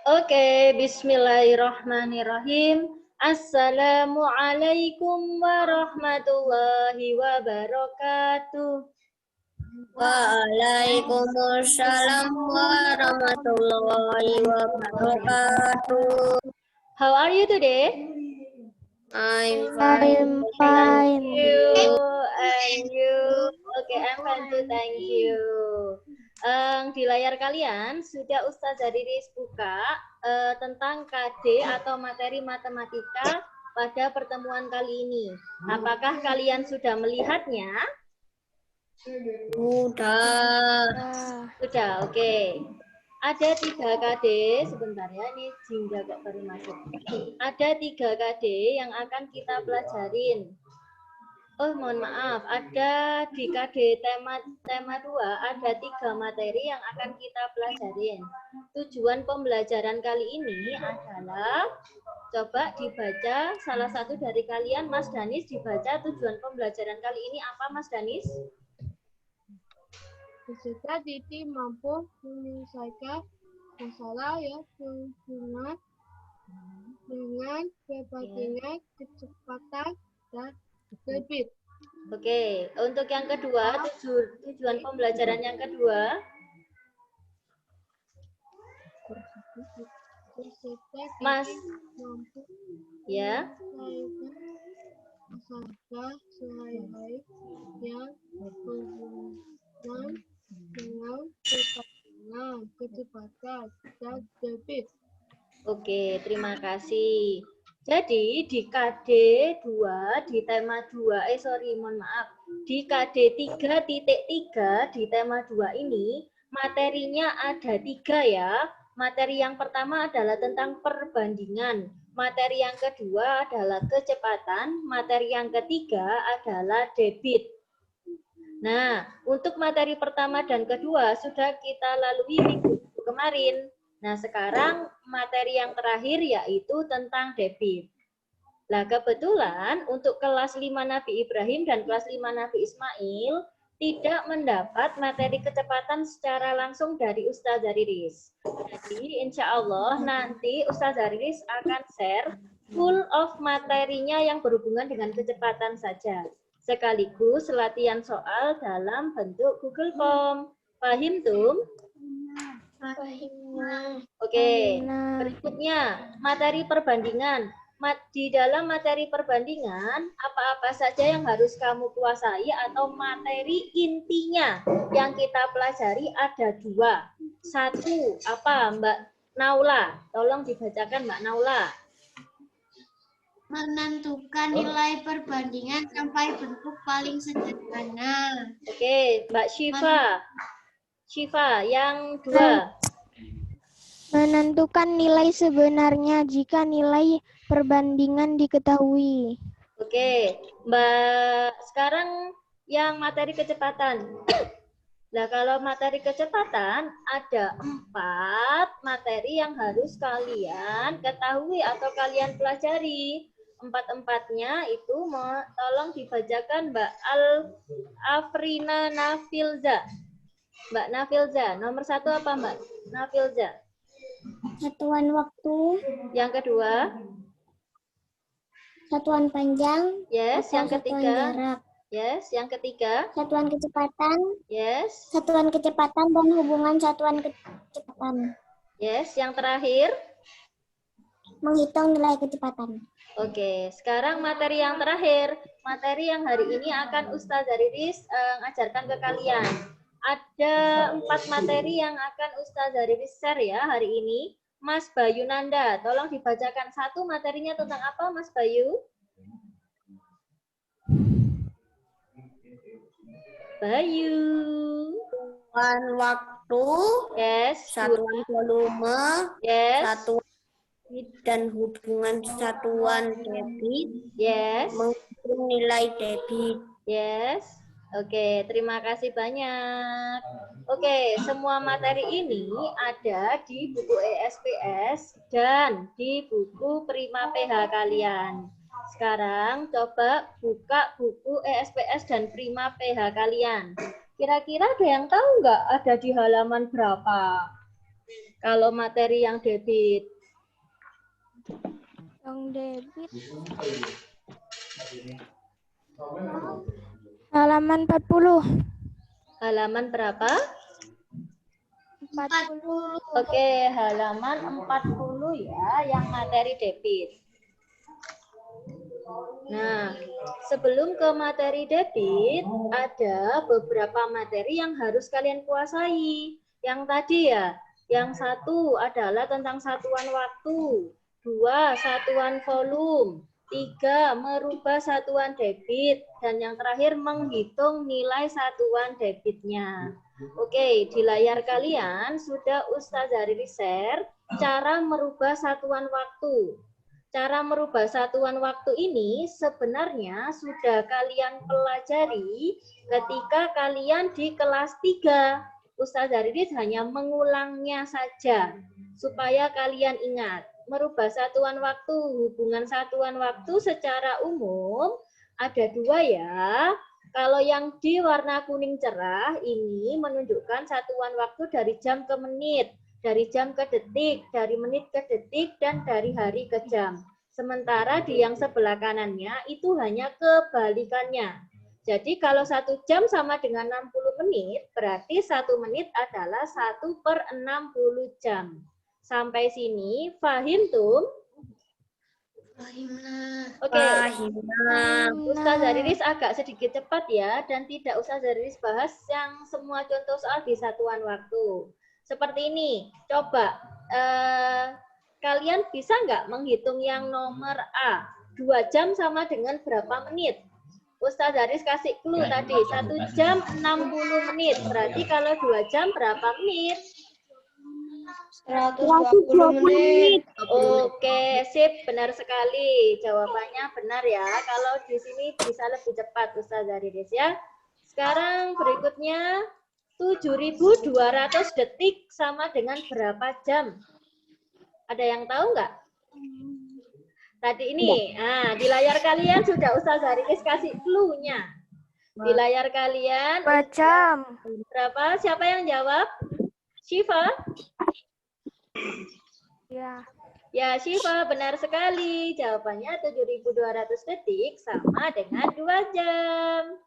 Oke, bismillahirrahmanirrahim. Assalamualaikum warahmatullahi wabarakatuh. Waalaikumsalam warahmatullahi wabarakatuh. How are you today? I'm I'm Thank fine. you. And you? Oke, I'm fine too. Thank you. Di layar kalian sudah Ustazah Riris buka tentang KD atau materi matematika pada pertemuan kali ini. Apakah kalian sudah melihatnya? Sudah, oke. Ada 3 KD, sebentar ya, ini Jingga kok baru masuk. Ada 3 KD yang akan kita pelajarin. Oh, mohon maaf, ada di KD tema 2 ada 3 materi yang akan kita pelajarin. Tujuan pembelajaran kali ini adalah coba dibaca salah satu dari kalian, Mas Danis, dibaca tujuan pembelajaran kali ini apa, Mas Danis? Jika Titi mampu menyelesaikan masalah yang berhubungan dengan perbandingan kecepatan dan debit. Oke, untuk yang kedua, tujuan pembelajaran yang kedua. Mas, ya. Masalah sehari-hari yang berhubungan dengan kecepatan dan debit. Oke, terima kasih. Jadi di KD 2 di tema 2, mohon maaf. Di KD 3.3 di tema 2 ini materinya ada 3 ya. Materi yang pertama adalah tentang perbandingan. Materi yang kedua adalah kecepatan. Materi yang ketiga adalah debit. Nah, untuk materi pertama dan kedua sudah kita lalui minggu kemarin. Nah, sekarang materi yang terakhir yaitu tentang debit. Nah, kebetulan untuk kelas 5 Nabi Ibrahim dan kelas 5 Nabi Ismail tidak mendapat materi kecepatan secara langsung dari Ustazah Riris. Jadi, insya Allah nanti Ustazah Riris akan share full of materinya yang berhubungan dengan kecepatan saja. Sekaligus latihan soal dalam bentuk Google Form. Paham, Tum? Oke, berikutnya materi perbandingan. Di dalam materi perbandingan, apa-apa saja yang harus kamu kuasai atau materi intinya yang kita pelajari ada 2. 1, apa Mbak Naula? Tolong dibacakan Mbak Naula. Menentukan nilai perbandingan sampai bentuk paling sederhana. Oke, Mbak Syifa. Syifa, yang 2. Menentukan nilai sebenarnya jika nilai perbandingan diketahui. Oke, Mbak, sekarang yang materi kecepatan. Nah, kalau materi kecepatan ada 4 materi yang harus kalian ketahui atau kalian pelajari. 4-empatnya itu tolong dibacakan Mbak Afrina Nafilza. Mbak Nafilza, nomor 1 apa Mbak Nafilza? Satuan waktu. Yang kedua? Satuan panjang. Yes, yang ketiga? Jarak. Yes, yang ketiga? Satuan kecepatan. Yes. Satuan kecepatan dan hubungan satuan kecepatan. Yes, yang terakhir? Menghitung nilai kecepatan. Oke, sekarang materi yang terakhir. Materi yang hari ini akan Ustazah Riris ajarkan ke kalian. Ada 4 materi yang akan Ustazah Riris share ya hari ini. Mas Bayu Nanda, tolong dibacakan satu materinya tentang apa Mas Bayu? Bayu. Satuan waktu. Yes. Satuan volume. Yes. Satuan dan hubungan satuan debit. Yes. Menghitung nilai debit. Yes. Oke, terima kasih banyak. Oke, semua materi ini ada di buku ESPS dan di buku Prima PH kalian. Sekarang coba buka buku ESPS dan Prima PH kalian. Kira-kira ada yang tahu nggak ada di halaman berapa? Kalau materi yang debit. Yang debit. Halaman 40. Halaman berapa? 40. Oke, halaman 40 ya, yang materi debit. Nah, sebelum ke materi debit, ada beberapa materi yang harus kalian kuasai. Yang tadi ya, yang satu adalah tentang satuan waktu, 2 satuan volume, 3 merubah satuan debit, dan yang terakhir menghitung nilai satuan debitnya. Oke, di layar kalian sudah Ustazah Riri share cara merubah satuan waktu. Cara merubah satuan waktu ini sebenarnya sudah kalian pelajari ketika kalian di kelas 3. Ustazah Riris hanya mengulangnya saja supaya kalian ingat. Merubah satuan waktu, hubungan satuan waktu secara umum ada 2 ya. Kalau yang di warna kuning cerah ini menunjukkan satuan waktu dari jam ke menit, dari jam ke detik, dari menit ke detik, dan dari hari ke jam. Sementara di yang sebelah kanannya itu hanya kebalikannya. Jadi kalau 1 jam sama dengan 60 menit, berarti 1 menit adalah 1/60 jam. Sampai sini, paham tuh? Oke, Ustazah Riris agak sedikit cepat ya, dan tidak Ustazah Riris bahas yang semua contoh soal di satuan waktu. Seperti ini, coba kalian bisa nggak menghitung yang nomor A? 2 jam sama dengan berapa menit? Ustazah Riris kasih clue tadi, 1 jam 60 menit. Berarti kalau 2 jam berapa menit? 120 menit. Oke, sip, benar sekali. Jawabannya benar ya. Kalau di sini bisa lebih cepat Ustazah Riris ya. Sekarang berikutnya 7.200 detik sama dengan berapa jam? Ada yang tahu nggak? Tadi ini, di layar kalian sudah Ustazah Riris kasih clue-nya. Di layar kalian 4 jam. berapa? Siapa yang jawab? Syifa? Ya. Ya, Syifa, benar sekali. Jawabannya 7.200 detik sama dengan 2 jam.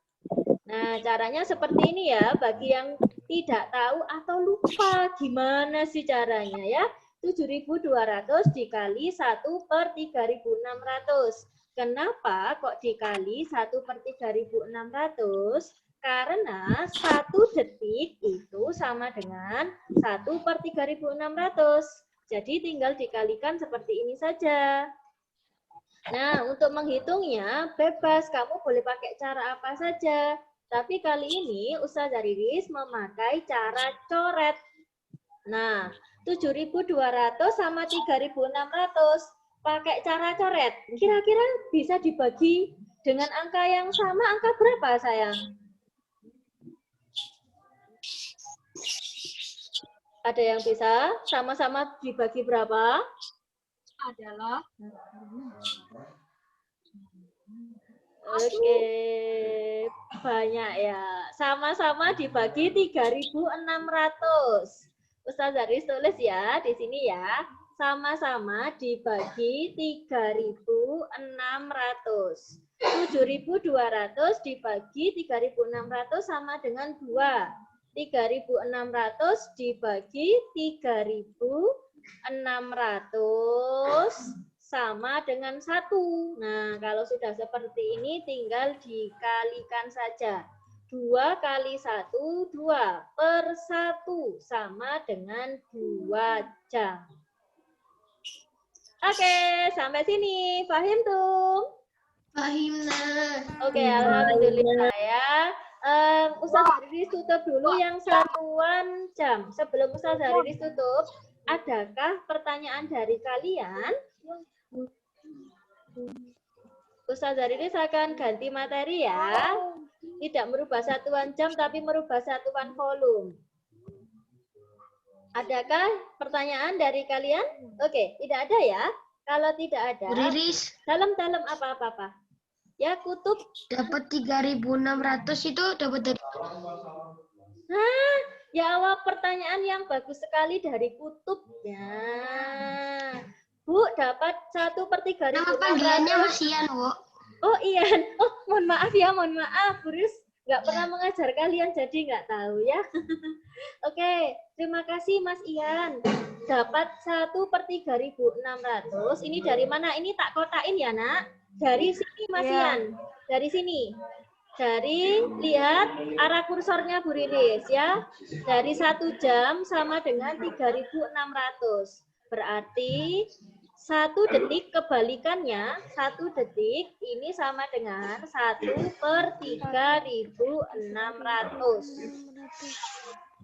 Nah, caranya seperti ini ya. Bagi yang tidak tahu atau lupa gimana sih caranya ya. 7.200 dikali 1/3.600. Kenapa kok dikali 1/3.600? Karena 1 detik itu sama dengan 1/3.600. Jadi tinggal dikalikan seperti ini saja. Nah, untuk menghitungnya bebas, kamu boleh pakai cara apa saja. Tapi kali ini Ustazah Riris memakai cara coret. Nah, 7.200 sama 3.600 pakai cara coret. Kira-kira bisa dibagi dengan angka yang sama, angka berapa sayang? Ada yang bisa? Sama-sama dibagi berapa? Adalah Oke, banyak ya. Sama-sama dibagi 3.600. Ustazah Riris tulis ya di sini ya. Sama-sama dibagi 3.600. 7.200 dibagi 3.600 sama dengan 2. 3.600 dibagi 3.600 sama dengan 1. Nah, kalau sudah seperti ini tinggal dikalikan saja. 2 kali 1, 2/1 sama dengan 2 jam. Oke, sampai sini. Paham tuh? Pahim nah. Oke, alhamdulillah ya. Ustazah Riris tutup dulu yang satuan jam. Sebelum Ustazah Riris tutup, adakah pertanyaan dari kalian? Ustazah Riris akan ganti materi ya. Tidak merubah satuan jam, tapi merubah satuan volume. Adakah pertanyaan dari kalian? Oke, tidak ada ya. Kalau tidak ada, Riris dalam apa-apa. Ya, kutub. dapat 3.600 itu dapat dari Hah? Jawab pertanyaan yang bagus sekali dari kutubnya. Bu, dapat 1/3.000. Nama panggilannya Mas Ian, Bu. Oh, Ian. Oh, mohon maaf ya, mohon maaf. Buris nggak pernah mengajar kalian, jadi nggak tahu ya. Oke, terima kasih Mas Ian. Dapat 1/3.600. Ini dari mana? Ini tak kotakin ya, Nak. Dari sini, Mas Ian. Dari sini. Dari, lihat arah kursornya Bu Riris ya. Dari 1 jam sama dengan 3.600. Berarti 1 detik kebalikannya, 1 detik ini sama dengan 1/3.600.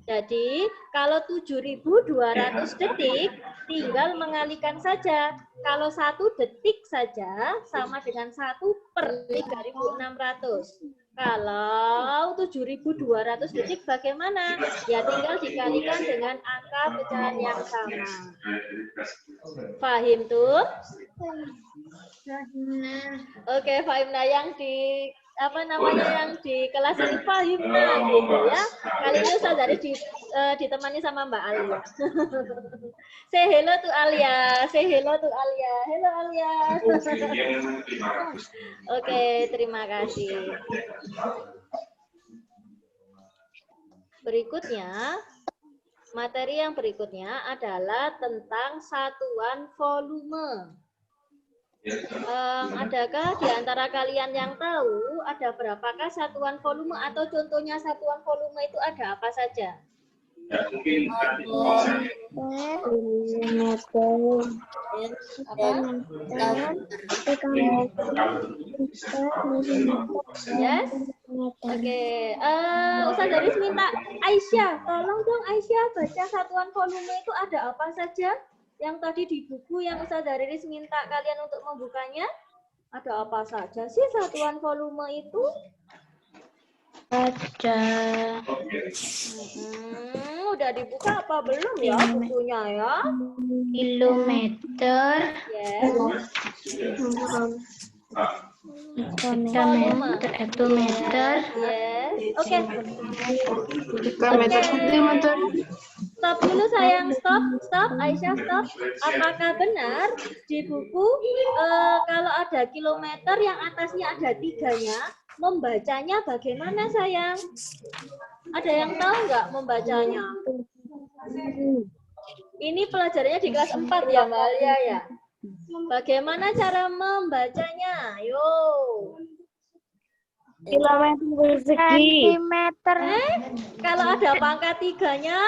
Jadi kalau 7.200 detik tinggal mengalihkan saja. Kalau 1 detik saja sama dengan 1/3.600. Kalau 7.200 detik bagaimana? Ya tinggal dikalikan dengan angka pecahan yang sama. Fahim tuh? Oke, Fahimna yang di yang di kelas ini Fahimna gitu ya. Kali ini Ustaz dari ditemani sama Mbak Alia. Say hello to Alia. Say hello to Alia. Hello Alia. Oke, terima kasih. Berikutnya, materi yang berikutnya adalah tentang satuan volume. Adakah di antara kalian yang tahu ada berapakah satuan volume atau contohnya satuan volume itu ada apa saja? Yes. Oke. Ustaz Daris minta Aisyah, tolong dong Aisyah baca satuan volume itu ada apa saja? Yang tadi di buku yang Ustaz Daris minta kalian untuk membukanya, ada apa saja sih satuan volume itu? Ada. Udah dibuka apa belum ya bukunya ya? Kilometer. Yes. Hektometer, hektometer. Yes. Oke. Meter, sentimeter. Stop dulu sayang, stop, Aisyah stop. Apakah benar di buku kalau ada kilometer yang atasnya ada 3-nya, membacanya bagaimana sayang? Ada yang tahu nggak membacanya? Ini pelajarannya di kelas 4 ya Mbak Alia ya. Bagaimana cara membacanya? Ayo. Kilometer persegi. Sentimeter. Kalau ada pangkat 3-nya?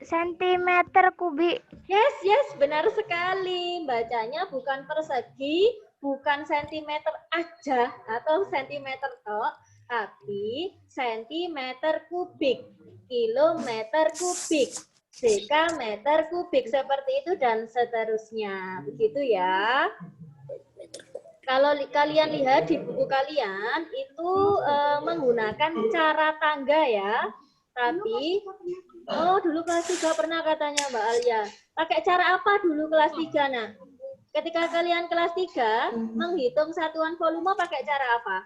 Sentimeter kubik. Yes, benar sekali. Bacanya bukan persegi, bukan sentimeter aja atau sentimeter tok, tapi sentimeter kubik, kilometer kubik, dekameter kubik, seperti itu dan seterusnya. Begitu ya. Kalau kalian lihat di buku kalian itu menggunakan cara tangga ya. Tapi dulu kelas 3 pernah katanya Mbak Alia. Pakai cara apa dulu kelas 3? Nah, ketika kalian kelas 3 menghitung satuan volume pakai cara apa?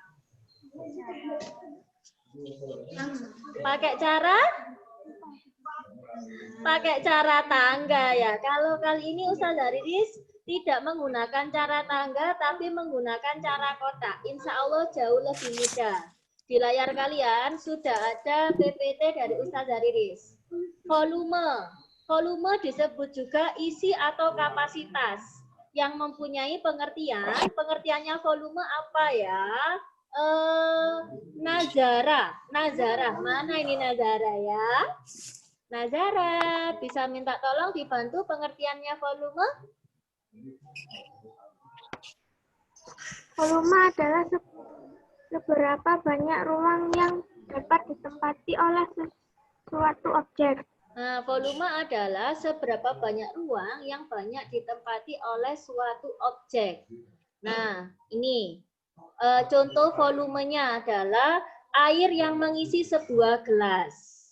Pakai cara tangga ya. Kalau kali ini Ustaz Daris tidak menggunakan cara tangga tapi menggunakan cara kotak. Insya Allah jauh lebih mudah. Di layar kalian sudah ada PPT dari Ustaz Daris. Volume disebut juga isi atau kapasitas yang mempunyai pengertiannya volume apa ya? Nazara, mana ini Nazara ya? Nazara, bisa minta tolong dibantu pengertiannya volume? Volume adalah seberapa banyak ruang yang dapat ditempati oleh suatu objek. Nah, volume adalah seberapa banyak ruang yang banyak ditempati oleh suatu objek. Nah, ini contoh volumenya adalah air yang mengisi sebuah gelas.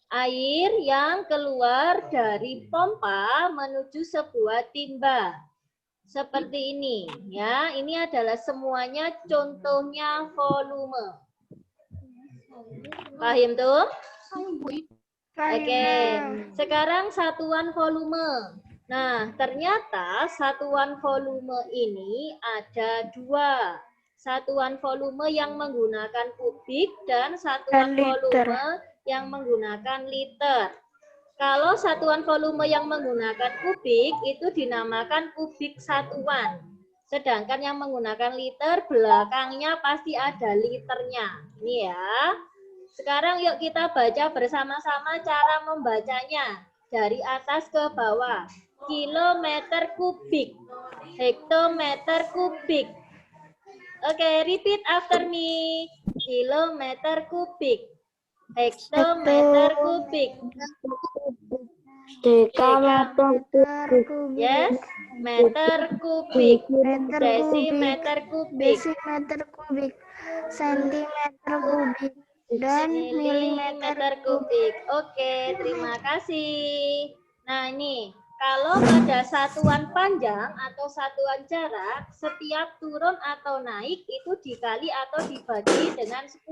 Air yang keluar dari pompa menuju sebuah timba. Seperti ini, ya. Ini adalah semuanya contohnya volume. Paham tuh? Oke, sekarang satuan volume. Nah, ternyata satuan volume ini ada dua. Satuan volume yang menggunakan kubik dan satuan volume yang menggunakan liter. Kalau satuan volume yang menggunakan kubik itu dinamakan kubik satuan. Sedangkan yang menggunakan liter belakangnya pasti ada liternya. Ini ya. Sekarang yuk kita baca bersama-sama cara membacanya. Dari atas ke bawah. Kilometer kubik. Hektometer kubik. Oke, repeat after me. Kilometer kubik. Hektometer kubik. Dekameter kubik. Yes. Meter kubik. Desimeter kubik. Desimeter kubik, sentimeter kubik, dan Milimeter kubik. Oke, terima kasih. Nah, ini kalau pada satuan panjang atau satuan jarak, setiap turun atau naik itu dikali atau dibagi dengan 10.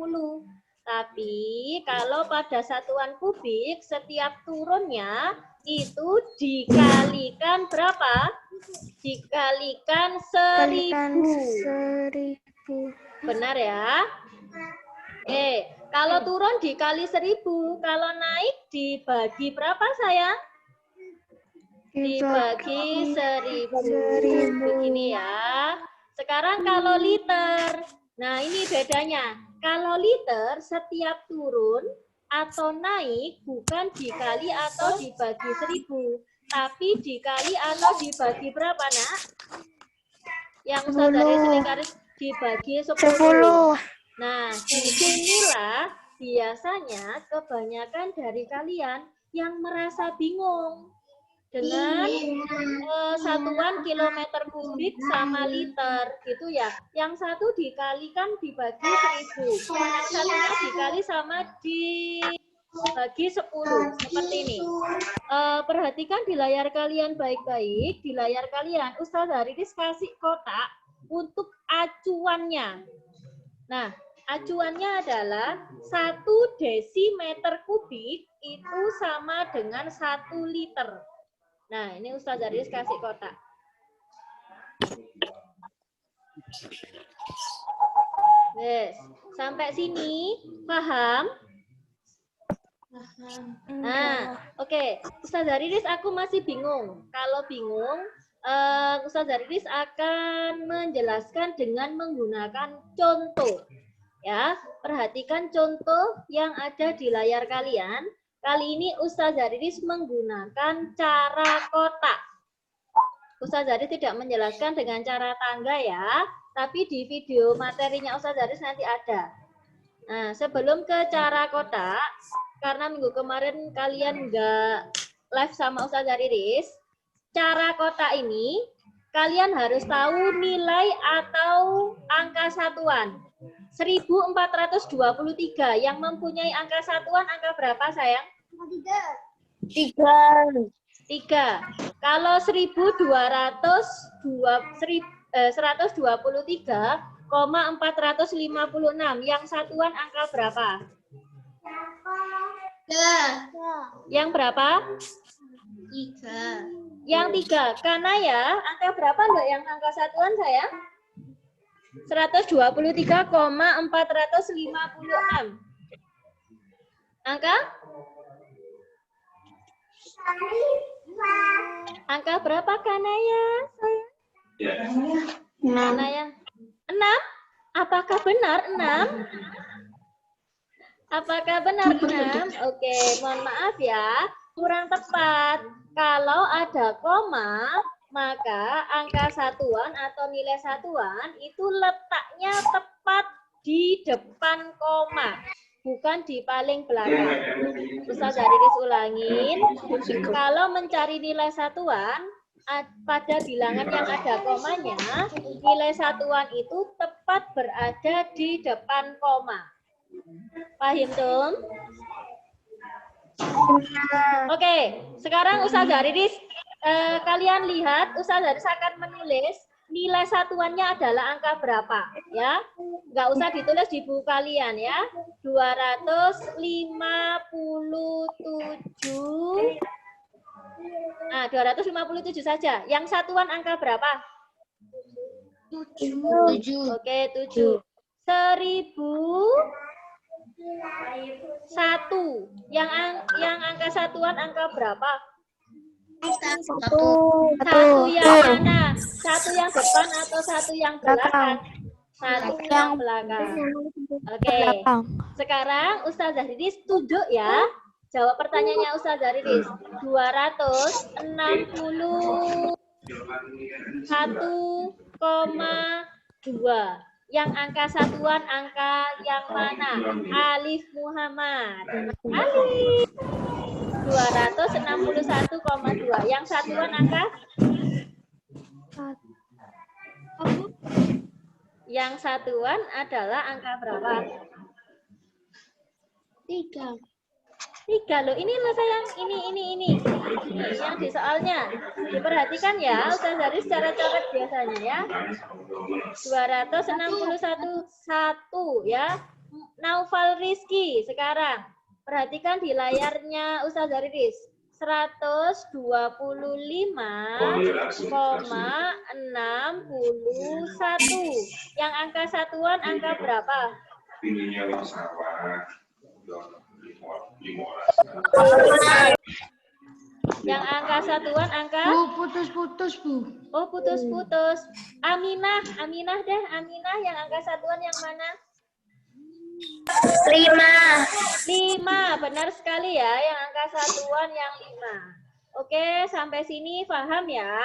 Tapi kalau pada satuan kubik, setiap turunnya itu dikalikan berapa? Dikalikan 1000. Benar ya? Oke, kalau turun dikali 1000, kalau naik dibagi berapa sayang? Dibagi 1000. Begini ya. Sekarang kalau liter. Nah, ini bedanya. Kalau liter setiap turun atau naik bukan dikali atau dibagi 1000, tapi dikali atau dibagi berapa, Nak? Yang Ustaz dari seringkali dibagi 10. Nah, disinilah biasanya kebanyakan dari kalian yang merasa bingung dengan satuan kilometer kubik sama liter gitu ya. Yang satu dikalikan dibagi 1000, yang satunya dikali sama dibagi 10 seperti ini. Perhatikan di layar kalian baik-baik. Di layar kalian Ustaz Haridis kasih kotak untuk acuannya. Nah, acuannya adalah 1 desimeter kubik itu sama dengan 1 liter. Nah, ini Ustaz Haridis kasih kotak. Yes. Sampai sini paham? Nah, oke. Ustaz Haridis aku masih bingung. Kalau bingung, Ustaz Haridis akan menjelaskan dengan menggunakan contoh. Ya, perhatikan contoh yang ada di layar kalian. Kali ini Ustaz Haridis menggunakan cara kotak. Ustaz Haridis tidak menjelaskan dengan cara tangga ya, tapi di video materinya Ustaz Haridis nanti ada. Nah, sebelum ke cara kotak, karena minggu kemarin kalian nggak live sama Ustaz Haridis, cara kotak ini kalian harus tahu nilai atau angka satuan. 1423 yang mempunyai angka satuan angka berapa sayang? 3. Kalau 123,456 yang satuan angka berapa? Yang berapa? 3. Yang 3. Karena ya, angka berapa enggak yang angka satuan sayang? 123,456. Angka? Angka berapa Kanaya? Kanaya? 6? Apakah benar 6? Apakah benar 6? Oke, mohon maaf ya. Kurang tepat. Kalau ada koma, maka angka satuan atau nilai satuan itu letaknya tepat di depan koma. Bukan di paling belakang. Ustaz Haridis ulangin. Kalau mencari nilai satuan, pada bilangan yang ada komanya, nilai satuan itu tepat berada di depan koma. Paham, Tum? Oke, sekarang Ustaz Haridis, kalian lihat, Ustaz Haridis akan menulis nilai satuannya adalah angka berapa ya? Nggak usah ditulis di buku kalian ya. 257. Nah, 257 saja. Yang satuan angka berapa? 7. Oke, 7. 1001. Yang angka satuan angka berapa? Satu. Satu yang mana? Satu yang depan atau satu yang belakang? Satu yang belakang. Oke. Sekarang Ustazah Riris tunjuk ya. Jawab pertanyaannya Ustazah Riris. 261,2. Yang angka satuan angka yang mana? Alif Muhammad. Alif. 261,2. Yang satuan angka? Yang satuan adalah angka berapa? 3. 3 loh. Ini loh sayang. Ini yang di soalnya. Diperhatikan ya. Ustazah Riris secara coret biasanya ya. 261,1 ya. Naufal Rizky sekarang. Perhatikan di layarnya Ustazah Riris. 120,61. Yang angka satuan angka berapa? Yang angka satuan angka? Putus-putus, Bu. Oh, putus-putus. Aminah deh. Aminah yang angka satuan yang mana? 5. Benar sekali ya, yang angka satuan yang 5. Oke, sampai sini paham ya?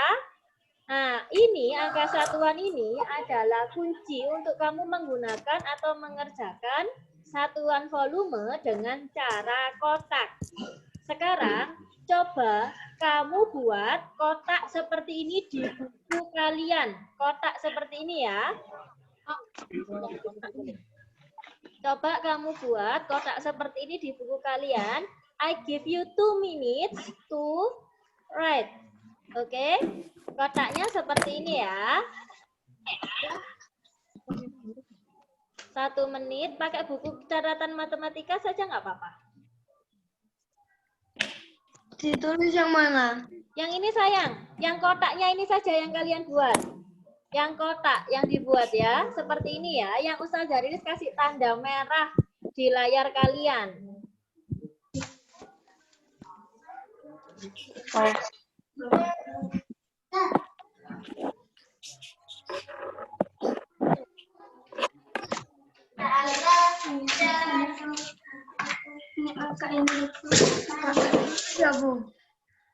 Nah, ini angka satuan ini adalah kunci untuk kamu menggunakan atau mengerjakan satuan volume dengan cara kotak. Sekarang, coba kamu buat kotak seperti ini di buku kalian. Kotak seperti ini ya. Coba kamu buat kotak seperti ini di buku kalian. I give you 2 minutes to write. Oke, kotaknya seperti ini ya. 1 menit, pakai buku catatan matematika saja nggak apa-apa. Ditulis yang mana? Yang ini sayang, yang kotaknya ini saja yang kalian buat. Yang kotak yang dibuat ya, seperti ini ya. Yang Ustazah Riris kasih tanda merah di layar kalian. Ya, Bu.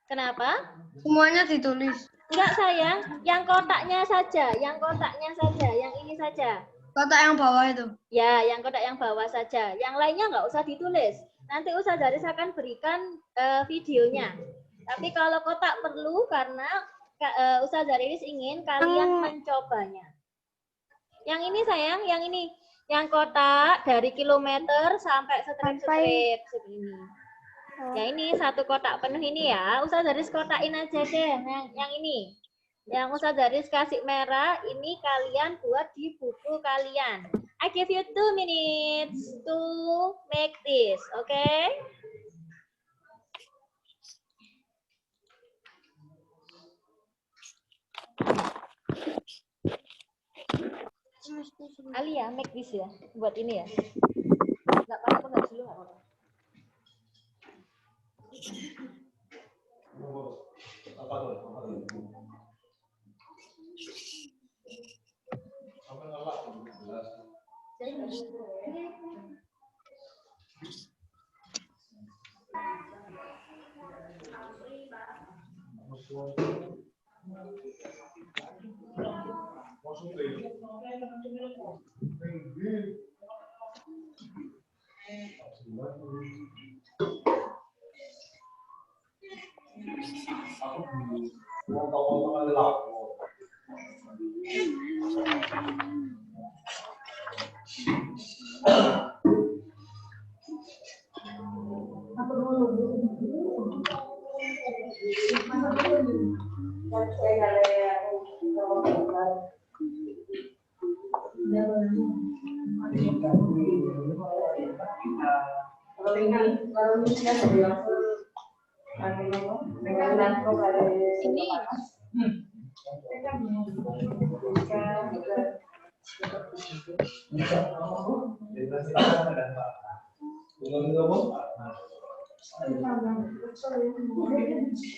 Kenapa? Semuanya ditulis. Enggak sayang, yang kotaknya saja, yang ini saja. Kotak yang bawah itu. Ya, yang kotak yang bawah saja. Yang lainnya nggak usah ditulis. Nanti Ustazah Riris akan berikan videonya. Tapi kalau kotak perlu karena Ustazah Riris ingin kalian mencobanya. Yang ini sayang, yang ini. Yang kotak dari kilometer sampai strip-strip segini. Ya ini 1 kotak penuh ini ya. Ustazah Riris kotakin aja deh yang ini. Yang Ustazah Riris kasih merah, ini kalian buat di buku kalian. I give you 2 minutes to make this, okay? Alia, make this ya, buat ini ya. Nggak apa-apa, nggak dulu nggak apa-apa.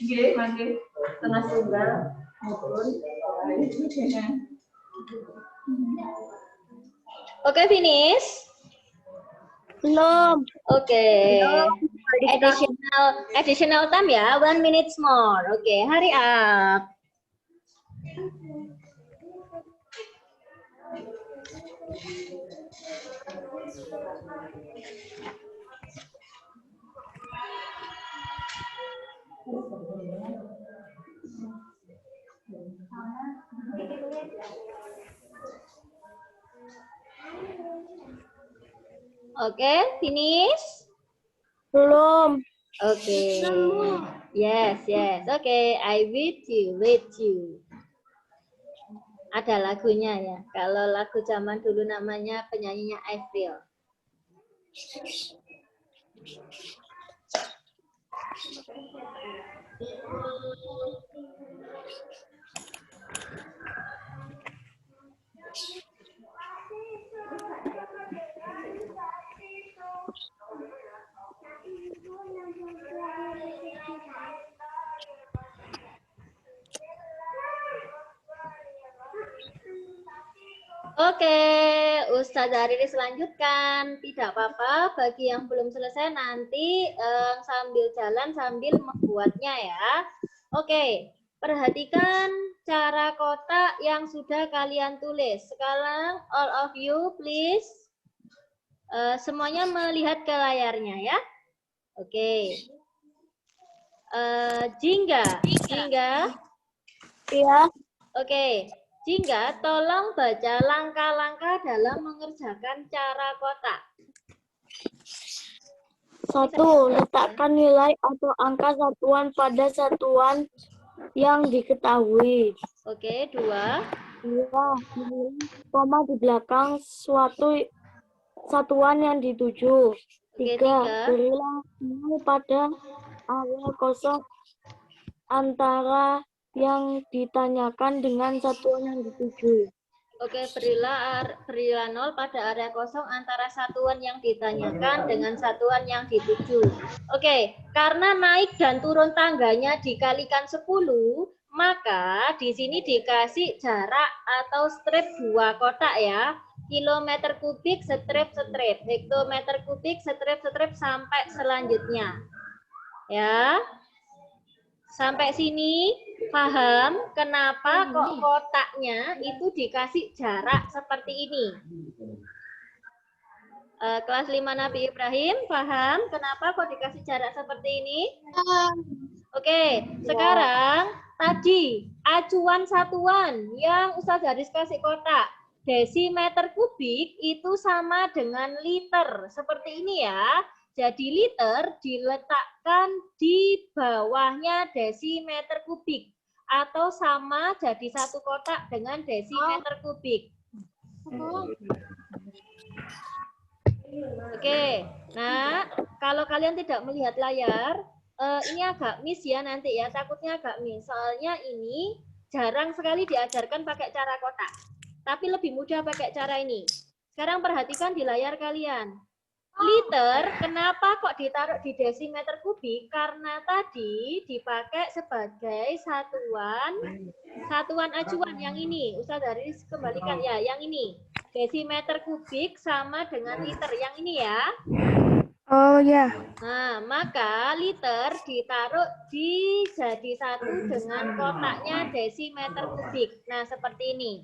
Ini tengah tunggal. Oke, finish. Belum. Oke. Additional time ya, 1 minute more. Oke, hurry up. Oke, finish. Belum. Oke. Yes. Oke, I with you. Ada lagunya ya. Kalau lagu zaman dulu namanya penyanyinya Avril. Oke, Ustazah Riris lanjutkan. Tidak apa-apa, bagi yang belum selesai nanti sambil jalan sambil membuatnya ya. Oke, perhatikan cara kotak yang sudah kalian tulis. Sekarang all of you please semuanya melihat ke layarnya ya. Oke. Jingga. Iya. Oke. Jingga, tolong baca langkah-langkah dalam mengerjakan cara kotak. 1. Letakkan nilai atau angka satuan pada satuan yang diketahui. Oke, 2. 2. Koma di belakang suatu satuan yang dituju. 3. Berilah nilai pada area kosong antara yang ditanyakan dengan satuan yang dituju. Oke, berilah 0 pada area kosong antara satuan yang ditanyakan dengan satuan yang dituju. Oke, karena naik dan turun tangganya dikalikan 10, maka di sini dikasih jarak atau strip 2 kotak ya. Kilometer kubik, strip, hektometer kubik, strip, sampai selanjutnya. Ya. Sampai sini paham kenapa kok kotaknya itu dikasih jarak seperti ini? Kelas 5 Nabi Ibrahim, paham kenapa kok dikasih jarak seperti ini? Oke, sekarang tadi acuan satuan yang Ustaz Haris kasih kotak. Desimeter kubik itu sama dengan liter. Seperti ini ya. Jadi liter diletakkan di bawahnya desimeter kubik. Atau sama jadi satu kotak dengan desimeter kubik. Oke, nah kalau kalian tidak melihat layar, ini agak miss ya nanti ya, takutnya agak miss. Soalnya ini jarang sekali diajarkan pakai cara kotak. Tapi lebih mudah pakai cara ini. Sekarang perhatikan di layar kalian. Liter, kenapa kok ditaruh di desimeter kubik? Karena tadi dipakai sebagai satuan acuan yang ini. Ustaz Haris kembalikan ya, yang ini. Desimeter kubik sama dengan liter, yang ini ya. Oh ya. Nah, maka liter ditaruh jadi satu dengan kotaknya desimeter kubik. Nah, seperti ini.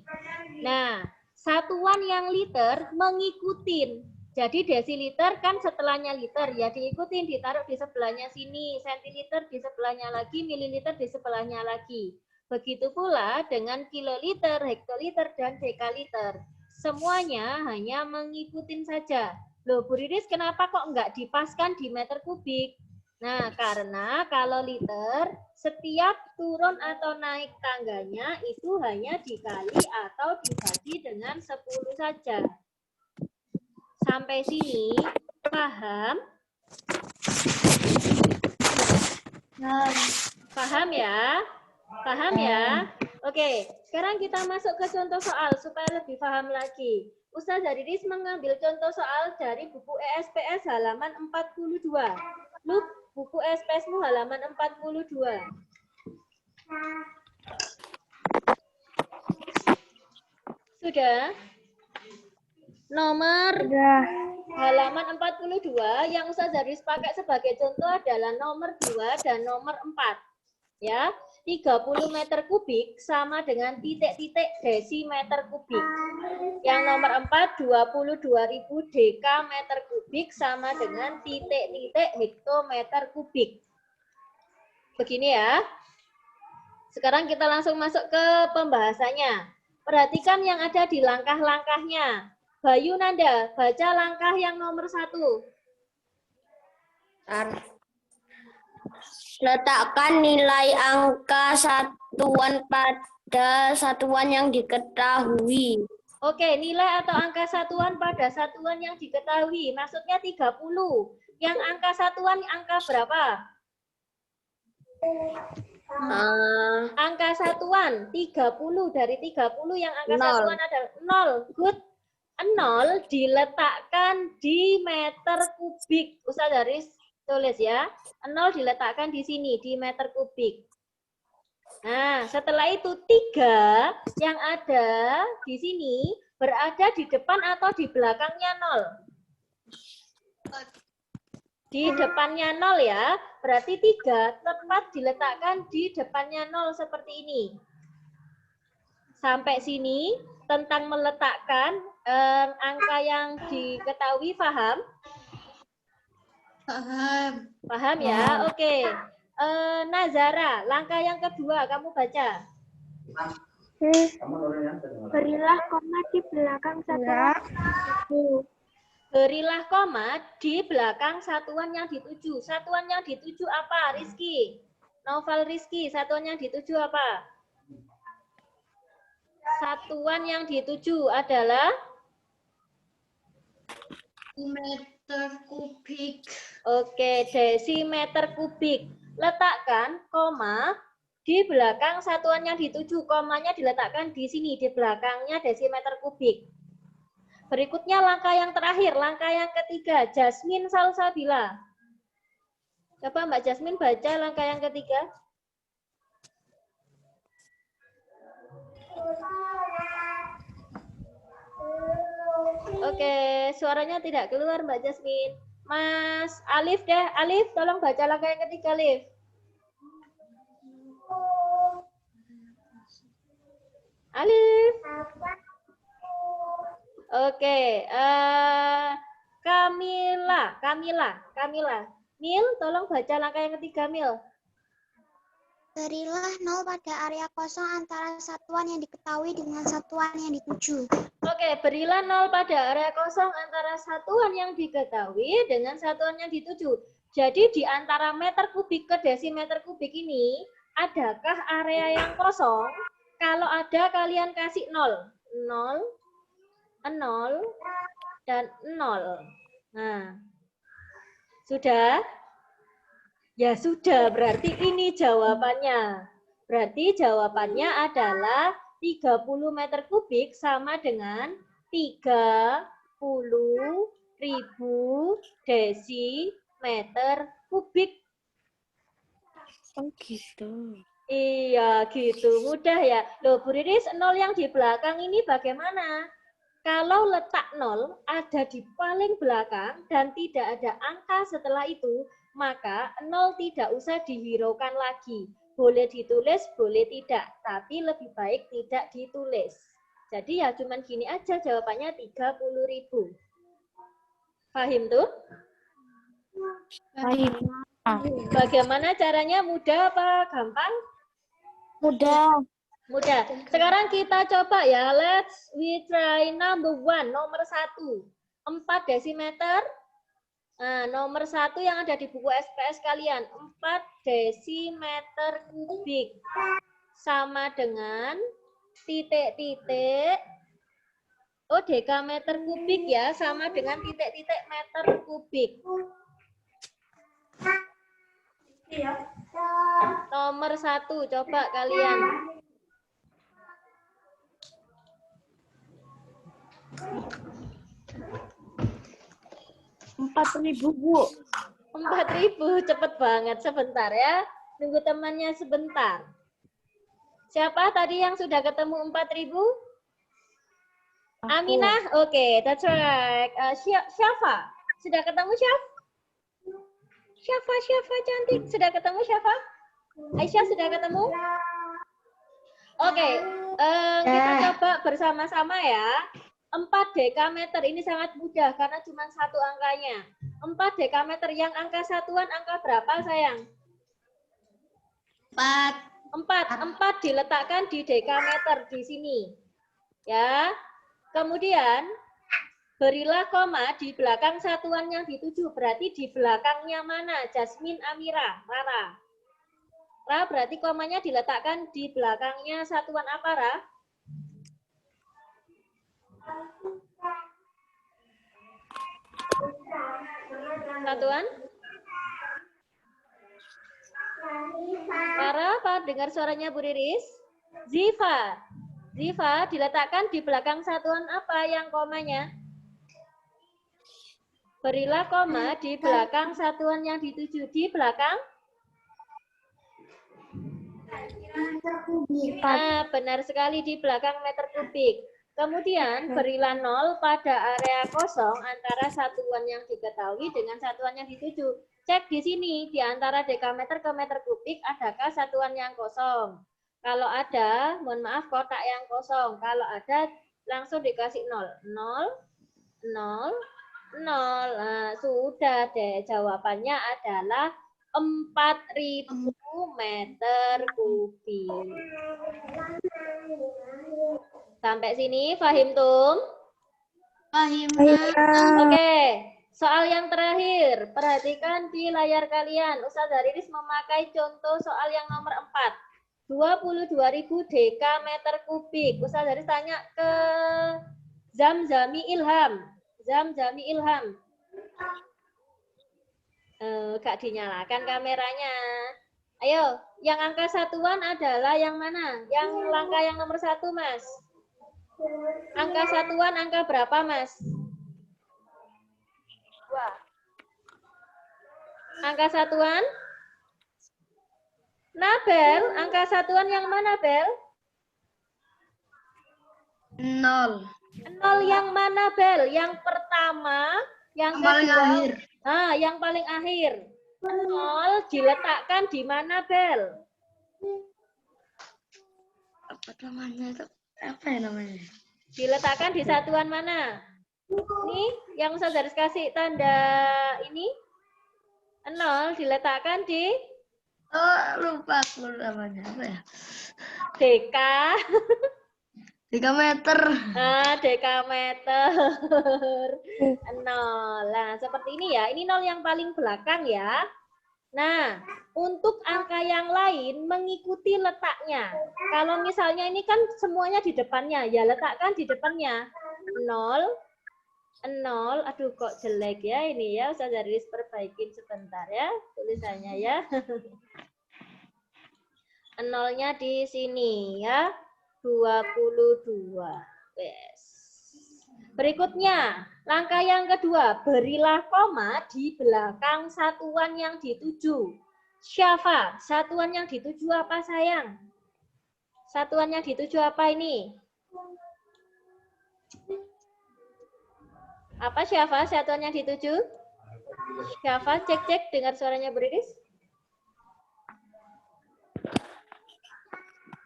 Nah, satuan yang liter mengikutin. Jadi desiliter kan setelahnya liter, ya diikutin, ditaruh di sebelahnya sini, sentiliter di sebelahnya lagi, mililiter di sebelahnya lagi. Begitu pula dengan kiloliter, hektoliter, dan dekaliter. Semuanya hanya mengikutin saja. Loh, Bu Riris, kenapa kok nggak dipaskan di meter kubik? Nah, karena kalau liter, setiap turun atau naik tangganya itu hanya dikali atau dibagi dengan 10 saja. Sampai sini, paham? Paham ya? Paham ya? Oke, sekarang kita masuk ke contoh soal supaya lebih paham lagi. Ustazah Riris mengambil contoh soal dari buku ESPS halaman 42. Lu buku ESPS-mu halaman 42. Sudah? Nomor halaman 42 yang Ustazah Riris pakai sebagai contoh adalah nomor 2 dan nomor 4. Ya, 30 meter kubik sama dengan titik-titik desimeter kubik. Yang nomor 4, 22.000 dekameter kubik sama dengan titik-titik hektometer kubik. Begini ya. Sekarang kita langsung masuk ke pembahasannya. Perhatikan yang ada di langkah-langkahnya. Bayu Nanda, baca langkah yang nomor 1. Letakkan nilai angka satuan pada satuan yang diketahui. Oke, nilai atau angka satuan pada satuan yang diketahui. Maksudnya 30. Yang angka satuan angka berapa? Angka satuan 30. Dari 30 yang angka 0. satuan adalah 0. Good. 0 diletakkan di meter kubik. Ustazah Riris tulis ya. 0 diletakkan di sini, di meter kubik. Nah, setelah itu 3 yang ada di sini berada di depan atau di belakangnya 0. Di depannya 0 ya, berarti 3 tepat diletakkan di depannya 0 seperti ini. Sampai sini tentang meletakkan angka yang diketahui, paham? Paham. Paham ya? Oke. Nazara, langkah yang kedua kamu baca. Berilah koma di belakang satuan. Berilah koma di belakang satuan yang dituju. Satuan yang dituju apa, Rizky? Novel Rizky, satuan yang dituju apa? Satuan yang dituju adalah Meter kubik. oke, desimeter kubik. Letakkan koma di belakang satuan yang dituju. Komanya diletakkan di sini, di belakangnya desimeter kubik. Berikutnya langkah yang terakhir, langkah yang ketiga. Jasmine Salsabila. Coba Mbak Jasmine baca langkah yang ketiga. Oke, suaranya tidak keluar Mbak Jasmine. Mas Alif deh, Alif tolong baca langkah yang ketiga, Alif. Alif. Oke, Kamila. Mil, tolong baca langkah yang ketiga, Mil. Berilah 0 pada area kosong antara satuan yang diketahui dengan satuan yang dituju. Oke, berilah 0 pada area kosong antara satuan yang diketahui dengan satuan yang dituju. Jadi di antara meter kubik ke desimeter kubik ini, adakah area yang kosong? Kalau ada, kalian kasih 0. 0, 0, dan 0. Nah, sudah? Ya sudah, berarti ini jawabannya. Berarti jawabannya adalah 30 meter kubik sama dengan 30.000 desimeter kubik. Oh gitu. Iya, gitu. Mudah ya. Loh, Bu Riris, 0 yang di belakang ini bagaimana? Kalau letak 0 ada di paling belakang dan tidak ada angka setelah itu, maka 0 tidak usah dihiraukan lagi. Boleh ditulis, boleh tidak. Tapi lebih baik tidak ditulis. Jadi ya cuman gini aja jawabannya 30.000. Paham tuh? Paham. Bagaimana caranya? Mudah apa gampang? Mudah. Mudah. Sekarang kita coba ya. We try number 1, nomor 1. 4 desimeter Nah, nomor 1 yang ada di buku SPS kalian, 4 desimeter kubik. Sama dengan titik-titik, oh dekameter kubik ya, sama dengan titik-titik meter kubik. Nomor 1, coba kalian. 4.000, Bu. 4.000, cepet banget. Sebentar ya. Tunggu temannya sebentar. Siapa tadi yang sudah ketemu 4.000? Aminah? Oke, that's right. Syafa? Sudah ketemu Syafa? Syafa cantik. Sudah ketemu Syafa? Aisyah sudah ketemu? Oke, kita coba bersama-sama ya. 4 dekameter ini sangat mudah karena cuma 1 angkanya. 4 dekameter yang angka satuan angka berapa sayang? 4 diletakkan di dekameter di sini. Ya. Kemudian berilah koma di belakang satuan yang dituju. Berarti di belakangnya mana? Jasmine, Amira, Rara. Ra, berarti komanya diletakkan di belakangnya satuan apa, Ra? Satuan? Rara, apa? Dengar suaranya Bu Riris? Ziva. Ziva diletakkan di belakang satuan apa yang komanya? Berilah koma di belakang satuan yang dituju. Di belakang? Nah, benar sekali di belakang meter kubik. Kemudian berilah 0 pada area kosong antara satuan yang diketahui dengan satuan yang dituju. Cek di sini, di antara dekameter ke meter kubik, adakah satuan yang kosong? Kalau ada, mohon maaf, kotak yang kosong. Kalau ada, langsung dikasih 0. 0, 0, 0. Nah, sudah deh, jawabannya adalah 4.000 meter kubik. Sampai sini, Fahim Tum? Fahim. Oke, soal yang terakhir. Perhatikan di layar kalian. Ustazah Riris memakai contoh soal yang nomor 4. 22.000 dekameter kubik. Ustazah Riris tanya ke Zamzami Ilham. Zamzami Ilham. Gak dinyalakan kameranya. Ayo, yang angka satuan adalah yang mana? Yang langkah yang nomor 1, Mas. Angka satuan angka berapa, Mas? 2. Angka satuan? Nah, Bel, angka satuan yang mana, Bel? 0. 0 yang mana, Bel? Yang pertama, yang Paling kedua. akhir. Ah, yang paling akhir. 0 diletakkan di mana, Bel? Apa namanya itu? Apa ya namanya? Diletakkan di satuan mana? Ini yang saya garis kasih tanda ini. 0 diletakkan di Lupa aku namanya apa ya? deka. Dekameter. Ah, dekameter. 0. Nah, seperti ini ya. Ini 0 yang paling belakang ya. Nah, untuk angka yang lain mengikuti letaknya. Kalau misalnya ini kan semuanya di depannya, ya letakkan di depannya. 0, 0, aduh kok jelek ya ini ya. Ustazah Riris perbaikin sebentar ya tulisannya ya. 0-nya di sini ya. 22. Yes. Berikutnya, langkah yang kedua, berilah koma di belakang satuan yang dituju. Syafa, satuan yang dituju apa sayang? Satuan yang dituju apa ini? Apa Syafa, satuan yang dituju? Syafa, cek dengar suaranya Beriris.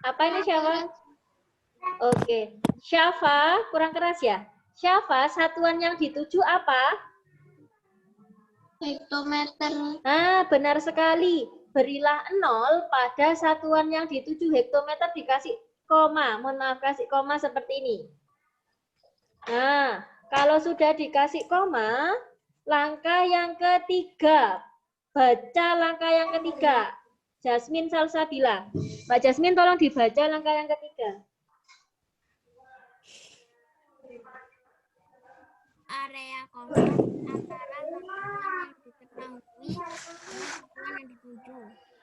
Apa ini Syafa? Oke, Syafa, kurang keras ya? Syafa, satuan yang dituju apa? Hektometer. Nah, benar sekali. Berilah 0 pada satuan yang dituju. Hektometer dikasih koma. Mohon maaf, kasih koma seperti ini. Nah, kalau sudah dikasih koma, Langkah yang ketiga. Baca langkah yang ketiga. Jasmine Salsabila. Mbak Jasmine tolong dibaca langkah yang ketiga. Area kosong antara satuan yang diketahui dengan satuan yang dituju.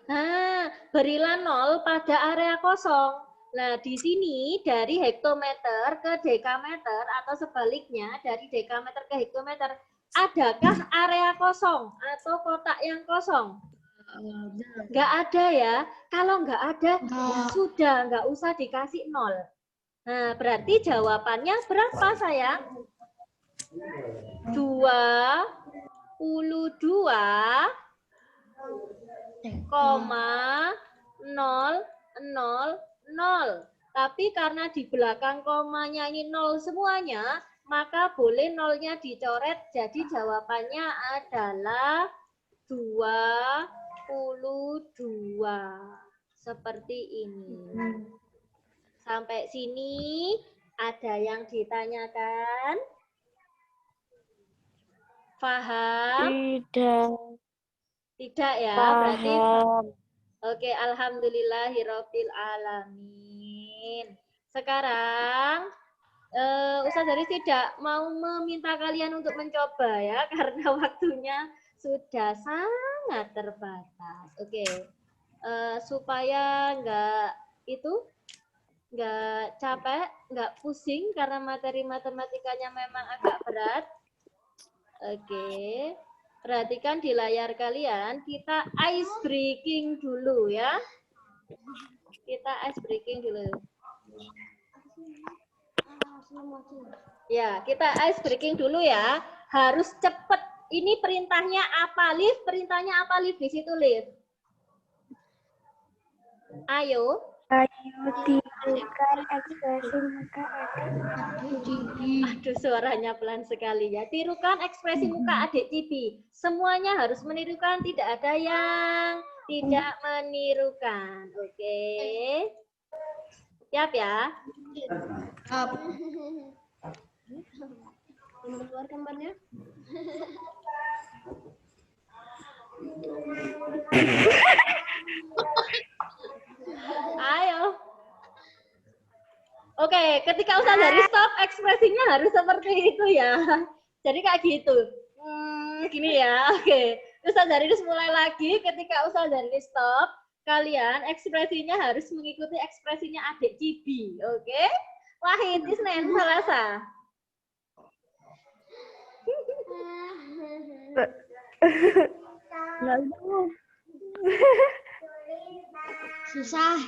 Nah, berilah 0 pada area kosong. Nah, di sini dari hektometer ke dekameter atau sebaliknya dari dekameter ke hektometer, adakah area kosong atau kotak yang kosong? Nggak ada ya. Kalau nggak ada, ya sudah, nggak usah dikasih 0. Nah, berarti jawabannya berapa, sayang? 22,000. Tapi karena di belakang komanya ini 0 semuanya, maka boleh 0-nya dicoret. Jadi jawabannya adalah 22. Seperti ini. Sampai sini ada yang ditanyakan? Paham? Tidak ya, berarti oke, alhamdulillahirabbil alamin. Sekarang Ustaz Haris tidak mau meminta kalian untuk mencoba ya karena waktunya sudah sangat terbatas. Oke. Supaya nggak capek, nggak pusing karena materi matematikanya memang agak berat. Oke, perhatikan di layar kalian, kita ice breaking dulu ya. Kita ice breaking dulu. Ya, kita ice breaking dulu ya. Harus cepet. Ini perintahnya apa, Liv? Perintahnya apa, Liv? Di situ, Liv. Ayo. Ayo tirukan ekspresi muka adik. Aduh, suaranya pelan sekali ya. Tirukan ekspresi muka adik Cibi. Semuanya harus menirukan, tidak ada yang tidak menirukan. Oke. Siap ya? Siap. Keluar gambarnya. Ayo. Oke, ketika Ustaz dari stop, ekspresinya harus seperti itu ya. Jadi kayak gitu. Gini ya, oke. Ustaz dari mulai lagi, ketika Ustaz dari stop, kalian ekspresinya harus mengikuti ekspresinya adik Cibi, oke? Wahid, Isnin, Selasa. Susah.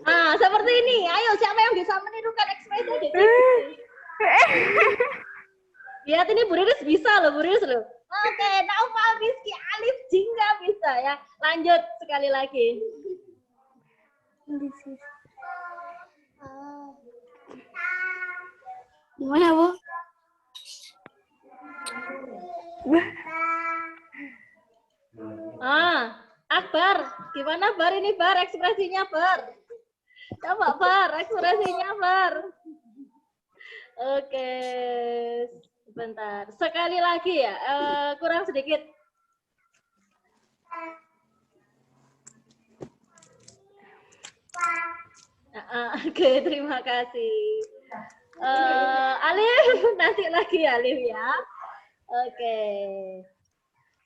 Nah, seperti ini. Ayo, siapa yang bisa menirukan ekspresi adik Cibi? Lihat ini Bu Riris bisa loh, Bu Riris loh. Oke, Naufal, Rizky, Alif, Jingga bisa ya. Lanjut sekali lagi. Gimana, Bu? Akbar, gimana Bar ini Bar ekspresinya Bar? Coba Bar, ekspresinya Bar. Oke, sebentar. Sekali lagi ya, kurang sedikit. Oke, terima kasih. Alif, nanti lagi Alif ya. Oke,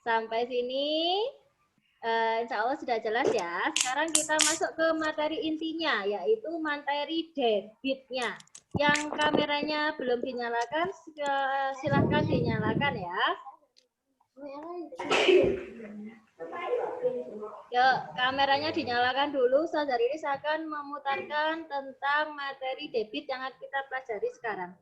sampai sini insya Allah sudah jelas ya. Sekarang kita masuk ke materi intinya, yaitu materi debitnya. Yang kameranya belum dinyalakan, silahkan dinyalakan ya. Yuk, kameranya dinyalakan dulu. Ustaz Riris akan memutarkan tentang materi debit yang akan kita pelajari sekarang.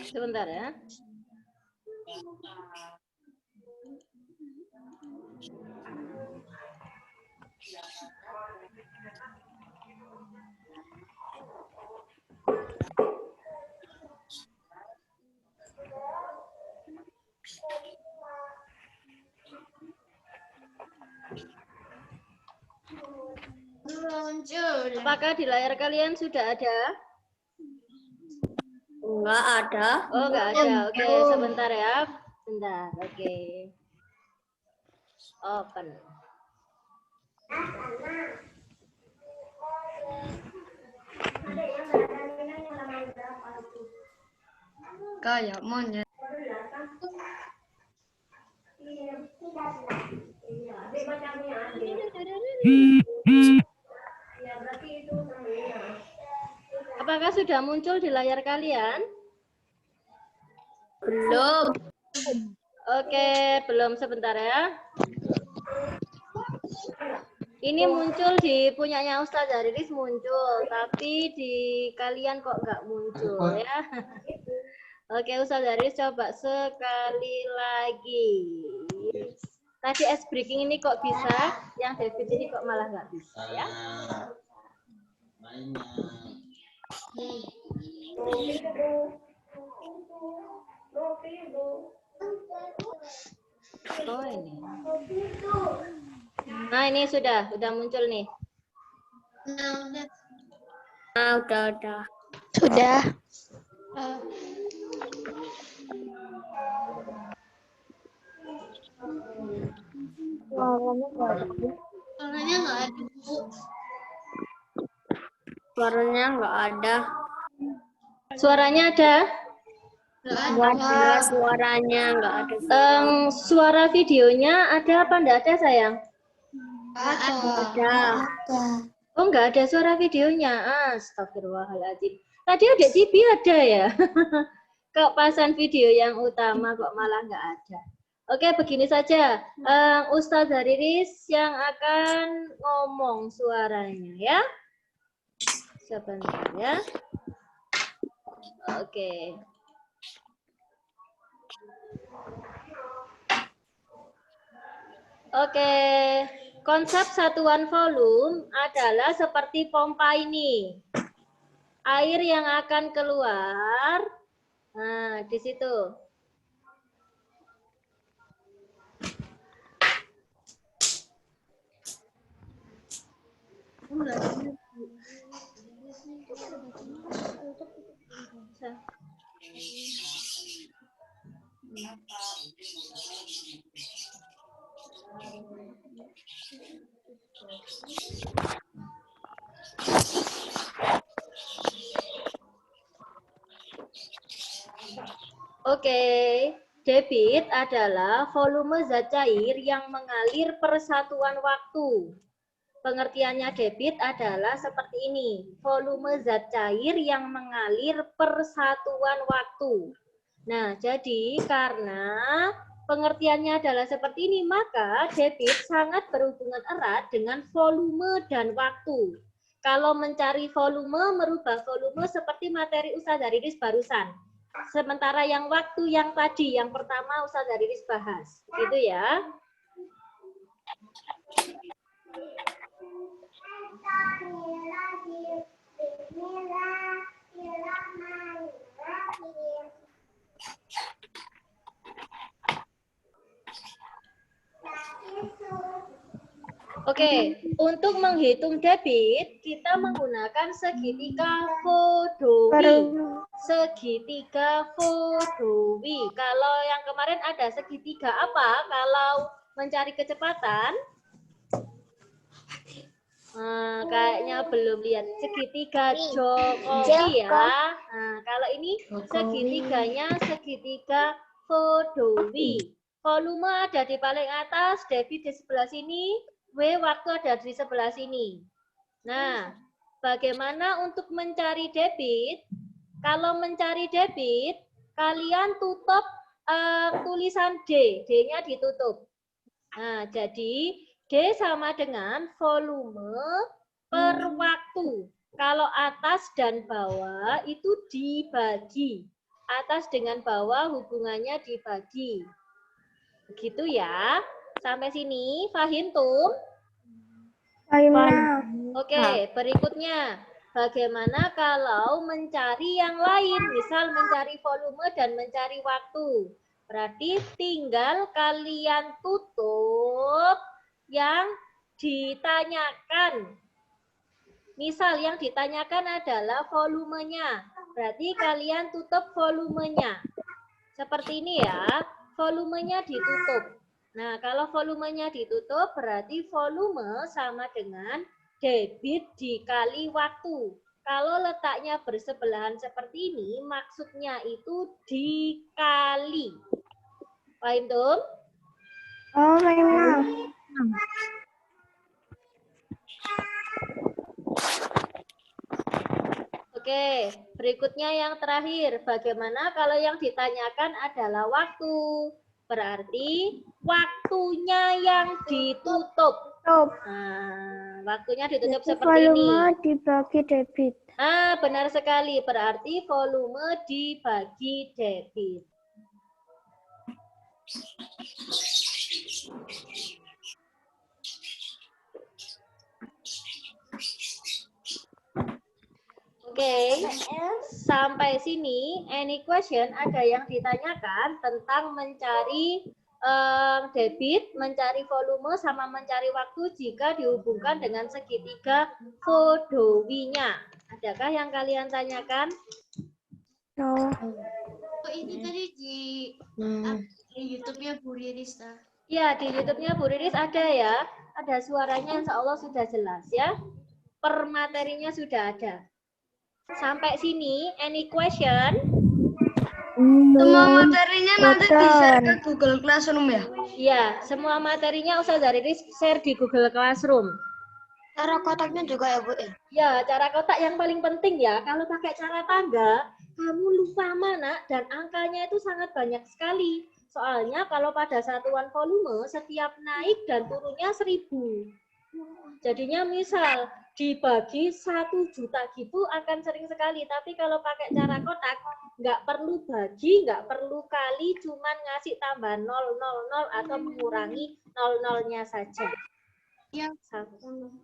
Sebentar ya. Apakah di layar kalian sudah ada? Enggak ada. Oh, enggak ada. Oke, sebentar ya. Bentar. Oke. Open. Kayak monyet. Apakah sudah muncul di layar kalian? Belum. Oke, belum, sebentar ya. Ini muncul di punyanya Ustadz Haris muncul, tapi di kalian kok nggak muncul ya. Oke, Ustadz Haris coba sekali lagi. Tadi ice breaking ini kok bisa, yang David ini kok malah nggak bisa ya. Oh ini. Nah ini sudah muncul nih. Udah. Sudah. Suaranya nggak ada. Suaranya nggak ada. Suaranya ada? Nggak ada suaranya, nggak ada. Suara videonya ada apa enggak ada sayang? Ada. Oh enggak ada suara videonya. Astagfirullahaladzim. Tadi ada Cibi ada ya? Kok pasan video yang utama kok malah enggak ada. Oke, begini saja. Ustadz Hariris yang akan ngomong suaranya ya. Sebentar ya. Oke. Oke, konsep satuan volume adalah seperti pompa ini. Air yang akan keluar, nah di situ. Oke, debit adalah volume zat cair yang mengalir per satuan waktu. Pengertiannya debit adalah seperti ini, volume zat cair yang mengalir per satuan waktu. Nah, jadi karena pengertiannya adalah seperti ini, maka debit sangat berhubungan erat dengan volume dan waktu. Kalau mencari volume, merubah volume seperti materi Ustadz Hariris barusan. Sementara yang waktu yang tadi, yang pertama Ustadz Hariris bahas. Gitu ya. Oke, untuk menghitung debit, kita menggunakan segitiga Vodowi. Segitiga Vodowi. Kalau yang kemarin ada segitiga apa? Kalau mencari kecepatan, kayaknya belum lihat. Segitiga Jokowi ya. Nah, kalau ini segitiganya segitiga Vodowi. Volume ada di paling atas, debit di sebelah sini, W waktu ada di sebelah sini. Nah, bagaimana untuk mencari debit? Kalau mencari debit, kalian tutup tulisan D, D-nya ditutup. Nah, jadi D sama dengan volume per waktu. Kalau atas dan bawah itu dibagi. Atas dengan bawah hubungannya dibagi. Begitu ya. Sampai sini, paham Tum? Oke, berikutnya. Bagaimana kalau mencari yang lain? Misal mencari volume dan mencari waktu. Berarti tinggal kalian tutup yang ditanyakan. Misal yang ditanyakan adalah volumenya. Berarti kalian tutup volumenya. Seperti ini ya, volumenya ditutup. Nah, kalau volumenya ditutup berarti volume sama dengan debit dikali waktu. Kalau letaknya bersebelahan seperti ini, maksudnya itu dikali. Paham, Tum? Oh, memang. Oke, berikutnya yang terakhir. Bagaimana kalau yang ditanyakan adalah waktu? Berarti waktunya yang ditutup. Nah, waktunya ditutup seperti ini. Volume dibagi debit. Ah, benar sekali. Berarti volume dibagi debit. Oke, sampai sini any question ada yang ditanyakan tentang mencari debit, mencari volume sama mencari waktu jika dihubungkan dengan segitiga Vodowinya. Adakah yang kalian tanyakan? No. Oh, ini tadi di YouTube-nya Bu Riris. Ya, di YouTube-nya Bu Riris ada ya. Ada suaranya, insya Allah sudah jelas ya. Per materinya sudah ada. Sampai sini, any question? Semua materinya nanti di-share ke Google Classroom ya? Iya, semua materinya Ustazah Riris share di Google Classroom. Cara kotaknya juga ya, Bu? Ya, cara kotak yang paling penting ya. Kalau pakai cara tangga, kamu lupa mana dan angkanya itu sangat banyak sekali. Soalnya kalau pada satuan volume, setiap naik dan turunnya 1000. Jadinya misal dibagi 1 juta gitu akan sering sekali. Tapi kalau pakai cara kotak, nggak perlu bagi, nggak perlu kali, cuman ngasih tambah 000 atau mengurangi 00-nya saja. Yang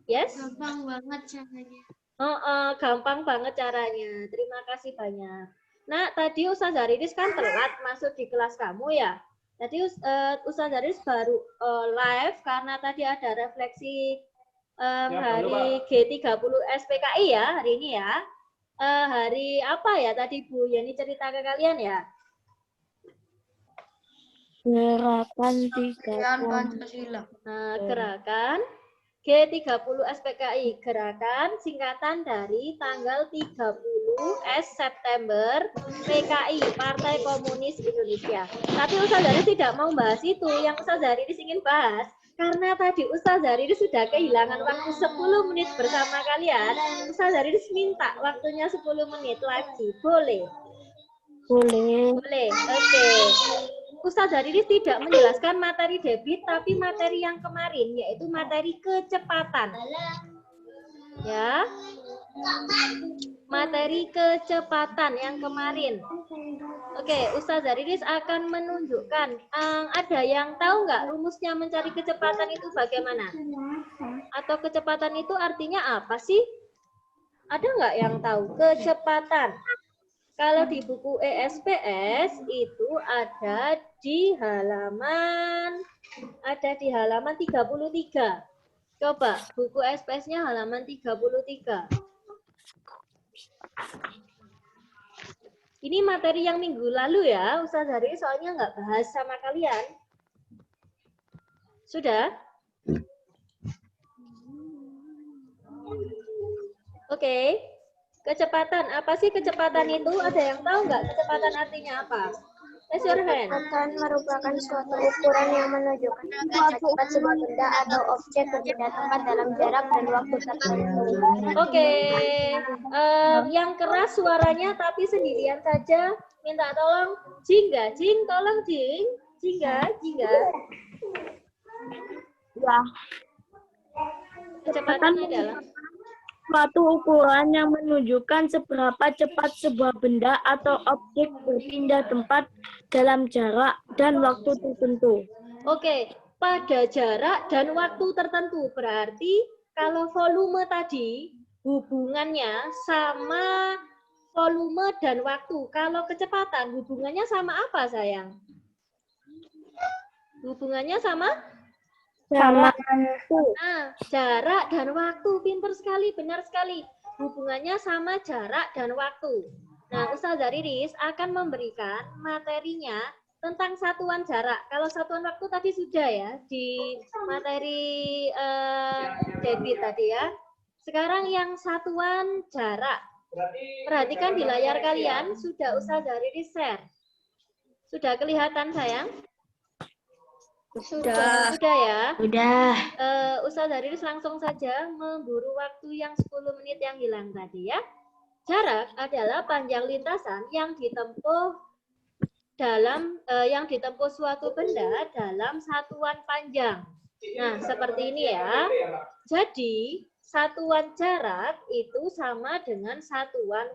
Yes? gampang banget caranya. Gampang banget caranya. Terima kasih banyak. Nah, tadi Ustazah Riris kan telat masuk di kelas kamu ya. Tadi Ustazah Riris baru live karena tadi ada refleksi hari G30 SPKI ya, hari ini ya. Hari apa ya tadi Bu Yani cerita ke kalian ya? Gerakan 3. Pancasila. Gerakan G30 SPKI, gerakan singkatan dari tanggal 30 September PKI, Partai Komunis Indonesia. Tapi Ustazah Riris tidak mau bahas itu, yang Ustazah Riris ingin bahas. Karena tadi Ustazah Riris sudah kehilangan waktu 10 menit bersama kalian, Ustazah Riris minta waktunya 10 menit lagi, boleh? Boleh. Boleh, oke. Ustazah Riris tidak menjelaskan materi debit, tapi materi yang kemarin, yaitu materi kecepatan. Ya, materi kecepatan yang kemarin. Oke, Ustazah Riris akan menunjukkan. Ada yang tahu nggak rumusnya mencari kecepatan itu bagaimana? Atau kecepatan itu artinya apa sih? Ada nggak yang tahu kecepatan? Kalau di buku ESPS itu ada di halaman 33. Coba buku ESPS-nya halaman 33. Ini materi yang minggu lalu ya, Ustazah Riris soalnya nggak bahas sama kalian. Sudah? Oke. Kecepatan, apa sih kecepatan itu? Ada yang tahu nggak kecepatan artinya apa? Raise your hand. Kecepatan merupakan suatu ukuran yang menunjukkan betapa cepat sebuah benda atau objek berpindah tempat dalam jarak dan waktu tertentu. Oke. Yang keras suaranya tapi sendirian saja. Minta tolong Jingga. Jing, tolong Jing. Jingga. Ya. Kecepatan adalah Suatu ukuran yang menunjukkan seberapa cepat sebuah benda atau objek berpindah tempat dalam jarak dan waktu tertentu. Oke, pada jarak dan waktu tertentu. Berarti kalau volume tadi hubungannya sama volume dan waktu. Kalau kecepatan hubungannya sama apa, sayang? Hubungannya sama? Jarak. Nah, jarak dan waktu. Pinter sekali, benar sekali. Hubungannya sama jarak dan waktu. Nah, Ustazah Riris akan memberikan materinya tentang satuan jarak. Kalau satuan waktu tadi sudah ya, di materi debit tadi ya. Sekarang yang satuan jarak. Perhatikan di layar kalian, sudah Ustazah Riris share. Sudah kelihatan, sayang? Sudah ya. Udah. Ustazah Riris langsung saja memburu waktu yang 10 menit yang hilang tadi ya. Jarak adalah panjang lintasan yang ditempuh suatu benda dalam satuan panjang. Nah, seperti ini ya. Jadi, satuan jarak itu sama dengan satuan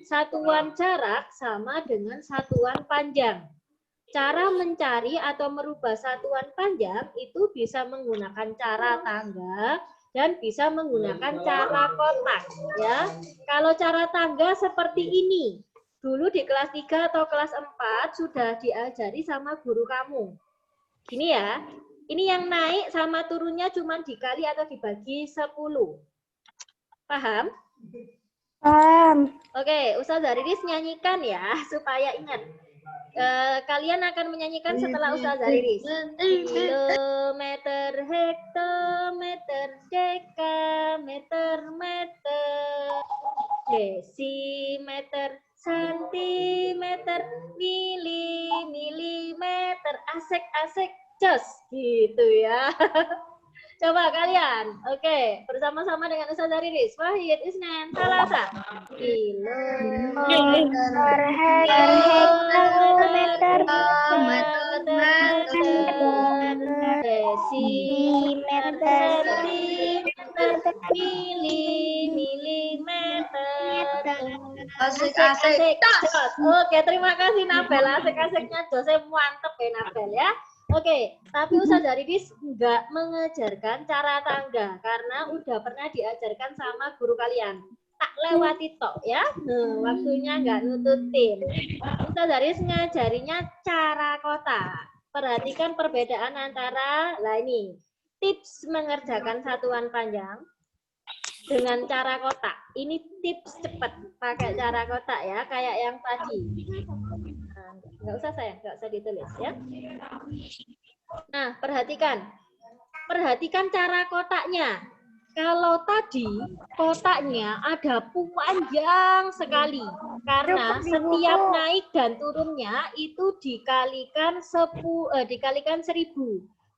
satuan jarak sama dengan satuan panjang. Cara mencari atau merubah satuan panjang itu bisa menggunakan cara tangga dan bisa menggunakan cara kotak ya. Kalau cara tangga seperti ini. Dulu di kelas 3 atau kelas 4 sudah diajari sama guru kamu. Gini ya. Ini yang naik sama turunnya cuma dikali atau dibagi 10. Paham? Paham. Oke, Ustazah Riris nyanyikan ya supaya ingat. Kalian akan menyanyikan setelah Ustazah Riris. Kilometer, hektometer, dekameter, meter, desimeter, sentimeter, milimeter. Asik, jos gitu ya. Coba kalian, oke, bersama-sama dengan Ustazah Riris. Wahid, Isnan, Salasa. Kilometer, hektometer, desimeter, sentimeter, milimeter. Asik. Oke, terima kasih Nabel. Asik-asiknya Jose mantep ya Nabel ya. Oke, tapi Ustazah Riris nggak mengajarkan cara tangga karena udah pernah diajarkan sama guru kalian. Tak lewati tok ya, waktunya nggak nututin. Ustazah Riris ngajarinya cara kotak. Perhatikan perbedaan antara, ini tips mengerjakan satuan panjang dengan cara kotak. Ini tips cepat pakai cara kotak ya, kayak yang tadi. Nggak usah sayang, nggak usah ditulis ya. Nah, perhatikan cara kotaknya. Kalau tadi kotaknya ada panjang sekali karena setiap naik dan turunnya itu dikalikan 1000.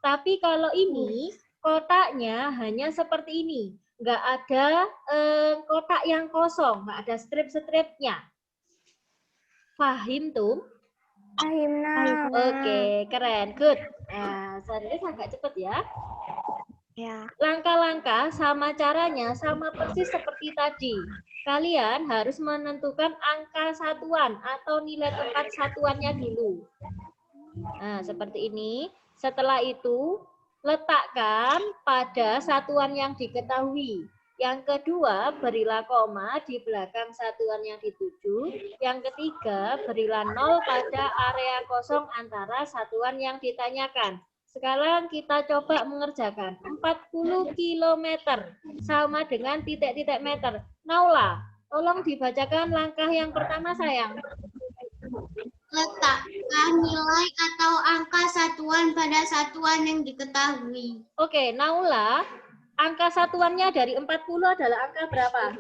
Tapi kalau ini kotaknya hanya seperti ini, nggak ada kotak yang kosong, nggak ada strip-stripnya. Fahim tuh? Fahimna. Oke, keren, good. Nah, Riris agak cepet ya. Ya. Langkah-langkah sama caranya sama persis seperti tadi. Kalian harus menentukan angka satuan atau nilai tempat satuannya dulu. Nah, seperti ini. Setelah itu, letakkan pada satuan yang diketahui. Yang kedua, berilah koma di belakang satuan yang dituju. Yang ketiga, berilah 0 pada area kosong antara satuan yang ditanyakan. Sekarang kita coba mengerjakan. 40 km sama dengan titik-titik meter. Naula, tolong dibacakan langkah yang pertama, sayang. Letakkan nilai atau angka satuan pada satuan yang diketahui. Oke, Naula, angka satuannya dari 40 adalah angka berapa?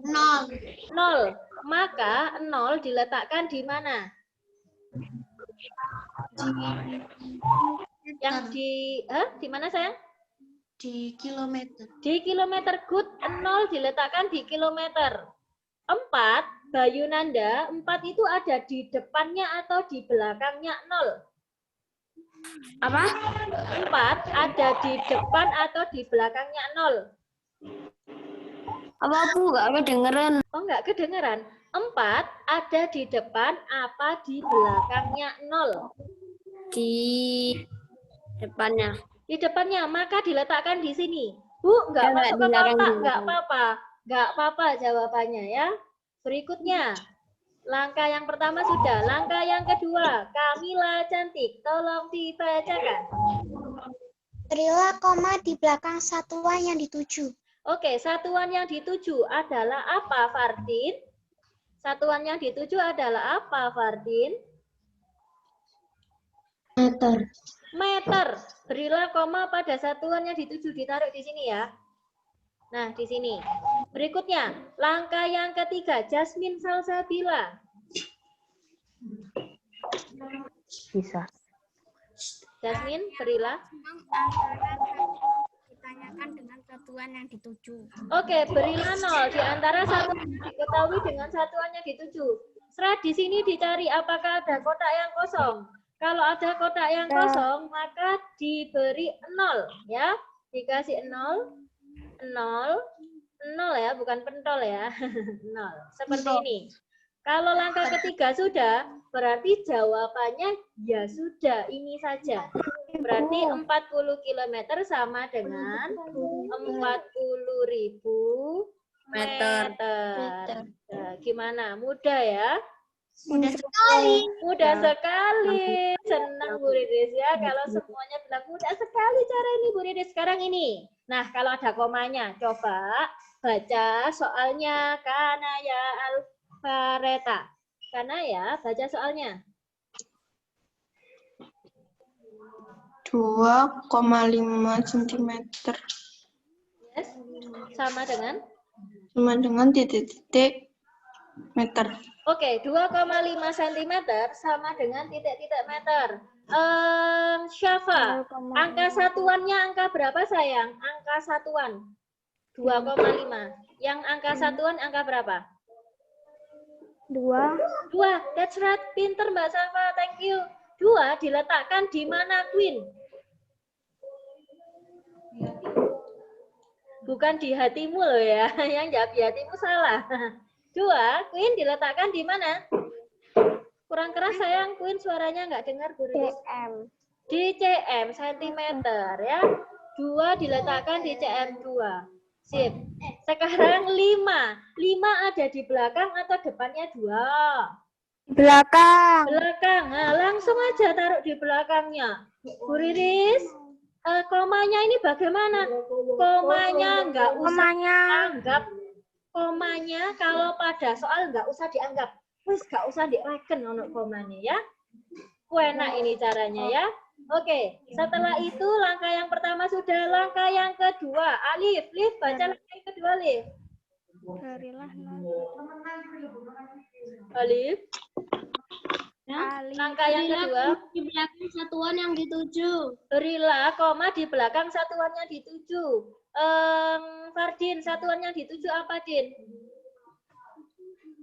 0. 0. Maka 0 diletakkan di mana? Yang di mana sayang? Di kilometer. Di kilometer. Good. 0 diletakkan di kilometer. 4, Bayu Nanda, 4 itu ada di depannya atau di belakangnya 0? Apa? 4 ada di depan atau di belakangnya 0? Apa Bu? Gak kedengeran. Oh, nggak kedengeran. 4 ada di depan apa di belakangnya 0? Di depannya. Di depannya, maka diletakkan di sini. Bu, nggak Ya, masuk di ke belakang kotak, juga. nggak apa-apa. Nggak apa-apa jawabannya ya. Berikutnya, langkah yang pertama sudah. Langkah yang kedua, Kamila cantik. Tolong dibacakan. Berilah koma di belakang satuan yang dituju. Oke, satuan yang dituju adalah apa, Fardin? Satuan yang dituju adalah apa, Fardin? Meter. Meter. Berilah koma pada satuan yang dituju. Ditaruh di sini ya. Nah, di sini. Berikutnya, langkah yang ketiga, Jasmine Salsabila. Bisa. Jasmine, berilah. Ditanyakan dengan satuan yang dituju. Oke, berilah 0 di antara satu yang diketahui dengan satuan yang dituju. Setelah di sini dicari apakah ada kotak yang kosong. Kalau ada kotak yang kosong, maka diberi 0 ya. Dikasih 0, 0, 0 ya, bukan pentol ya. 0. Seperti ini. Kalau langkah ketiga sudah, berarti jawabannya ya sudah, ini saja. Berarti 40 km sama dengan 40.000 meter. Nah, gimana? Mudah ya? Mudah sekali. Mudah sekali. Senang Bu Riris ya kalau semuanya bilang mudah sekali cara ini Bu Riris. Sekarang ini. Nah, kalau ada komanya, coba baca soalnya Kanaya Alfareta. Kanaya, baca soalnya. 2,5 cm. Yes. Sama dengan? Sama dengan titik-titik meter. Oke, 2,5 cm sama dengan titik-titik meter. Syafa, angka satuannya angka berapa sayang? Angka satuan 2,5. Yang angka satuan angka berapa? 2. 2. That's right. Pinter Mbak Syafa. Thank you. 2 diletakkan di mana, Queen? Bukan di hatimu loh ya. Yang jawab di hatimu salah. 2, Queen diletakkan di mana? Kurang keras sayang, Queen suaranya nggak dengar Bu Riris. cm. Di cm, centimeter ya. 2 diletakkan di cm 2. Sip. Sekarang 5. 5 ada di belakang atau depannya 2? Belakang. Belakang. Nah, langsung aja taruh di belakangnya. Bu Riris, komanya ini bagaimana? Komanya nggak usah dianggap. Komanya kalau pada soal nggak usah dianggap. Wis nggak usah direken untuk komanya ya. Enak ini caranya ya. Oke, setelah itu langkah yang pertama sudah, langkah yang kedua. Alif, Liv, baca langkah yang kedua, Liv. Berilah Alif. alif. Langkah yang kedua. Di belakang satuan yang dituju. Berilah koma di belakang satuan yang dituju. Fardin, satuan yang dituju apa, Din?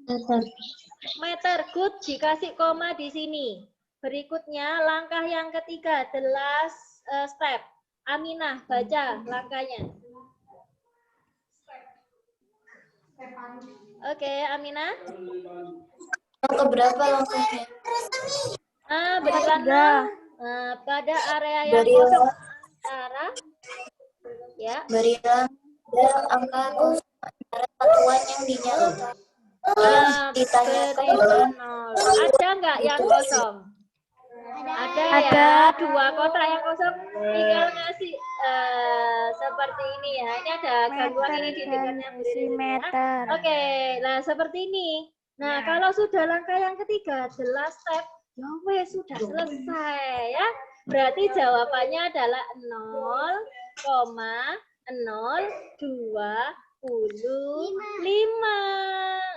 Meter. Meter. Good, dikasih koma di sini. Berikutnya langkah yang ketiga, the last step. Aminah, baca langkahnya. Oke, Aminah. Langkah berapa langkahnya? Berilah pada area yang kosong antara ya. Berilah angka antara satuan yang dinyatakan. Berilah 0. Ada nggak yang kosong? Ada ya, 2 kotak yang kosong. Tinggal ngasih seperti ini ya. Ini ada gangguan ini di dengarnya Bu Riris ya. Oke, nah seperti ini. Nah, kalau sudah langkah yang ketiga, the last step, ya wes sudah selesai ya. Berarti jawabannya adalah 0,025.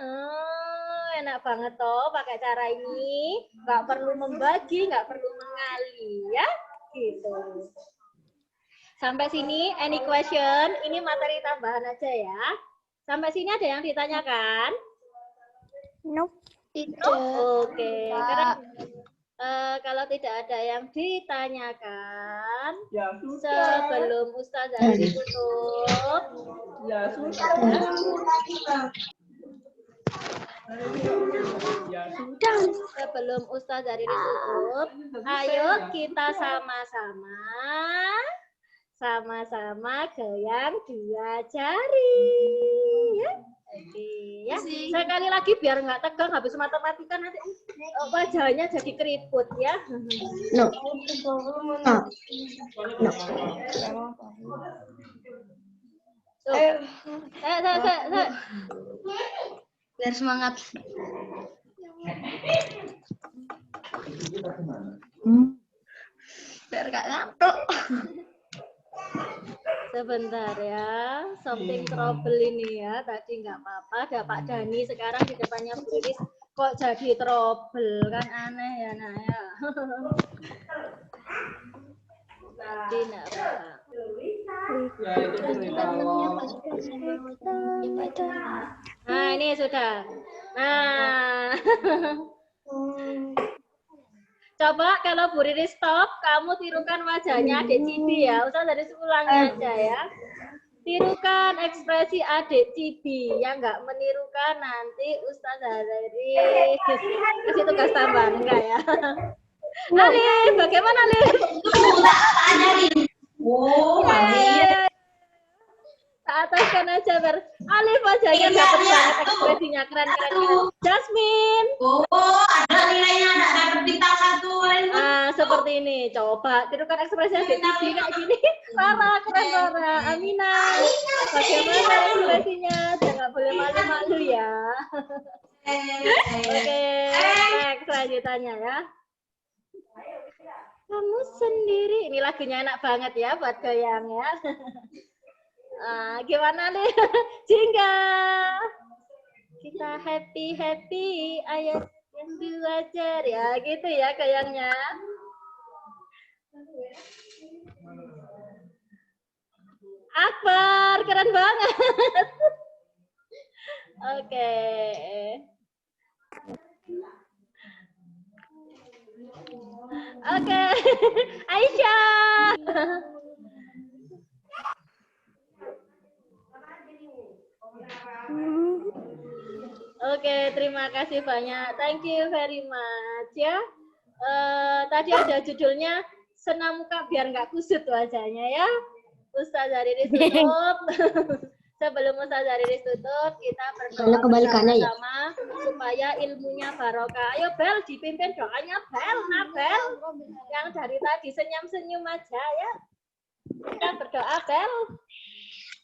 Oh, enak enak banget toh pakai cara ini. Nggak perlu membagi, nggak perlu mengali ya. Gitu. Sampai sini, any question? Ini materi tambahan aja ya. Sampai sini ada yang ditanyakan? Nope. Oke. Karena kalau tidak ada yang ditanyakan, sebelum Ustazah ditutup, sebelum Ustazah ditutup, ayo kita sama-sama goyang 2 jari. Ya. Oke, ya. Sekali lagi biar nggak tegang habis matematika nanti wajahnya jadi keriput ya. No. Biar semangat. Biar gak ngantuk. Sebentar ya, something trouble ini ya. Tadi nggak apa-apa, ada Pak Dani, sekarang di depannya Bu Riris kok jadi trouble, kan aneh ya nak ya. Tadi nggak apa-apa. Nah ini sudah. Nah, coba kalau Bu Riri stop, kamu tirukan wajahnya adik Cibi ya. Usah dari ulangnya aja ya. Tirukan ekspresi adik Cibi. Yang nggak menirukan nanti Ustazah Riri kasih tugas tambahan enggak ya? Alif, bagaimana Alif? Ataskan aja Ber. Alif wajahnya dapat banget ekspresinya keren-keren. Jasmine. Ada nilainya, ada bintang 1. Nah, seperti ini. Coba tirukan ekspresinya adik Cibi kayak gini. Rara, keren Rara. Amina. Bagaimana ekspresinya? Dia nggak boleh malu-malu ya. Oke, next selanjutnya ya. Kamu sendiri. Ini lagunya enak banget ya buat goyang ya. Gimana nih? Jingga. Kita happy, ayo yang 2 jari ya, gitu ya goyangnya. Akbar, keren banget. Oke. Oke, Aisyah. Oke, terima kasih banyak. Thank you very much ya. Tadi ada judulnya senam muka biar nggak kusut wajahnya ya. Ustazah Riris tutup. Sebelum Ustazah Riris tutup, kita berdoa bersama supaya ilmunya barokah. Ayo Bel, dipimpin doanya Bel, Bel. Yang dari tadi senyum-senyum aja ya. Kita berdoa Bel.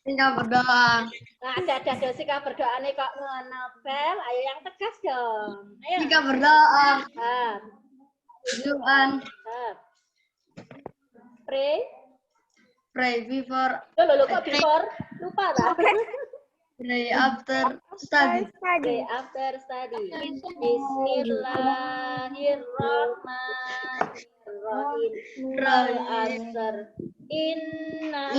Tinggal berdoa. Nah, ada dosika berdoa nih kok Bel. Ayo yang tegas dong. Ayo. Tinggal berdoa. Tujuan. Pray before. Loh, kok before? Lupa lah. Pray after study. Pray after study. Bismillahirrahmanirrahim. Inna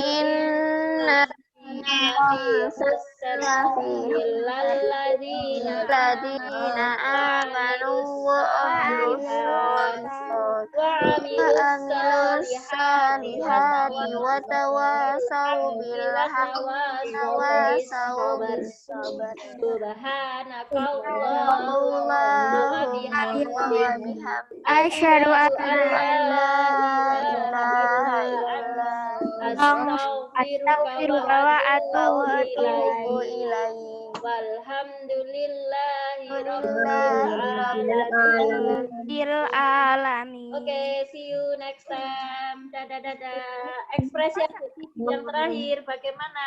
lilladzina amanu wa amilus solihati wa tawasaw bil haqqi wa tawasaw bis sabr. Subhanakallahumma wa bihamdika asyhadu an la ilaha illa anta astaghfiruka wa atubu ilaihi. Walhamdulillahi rabbil alamin. Oke, see you next time. Dadah. Ekspresi yang terakhir bagaimana?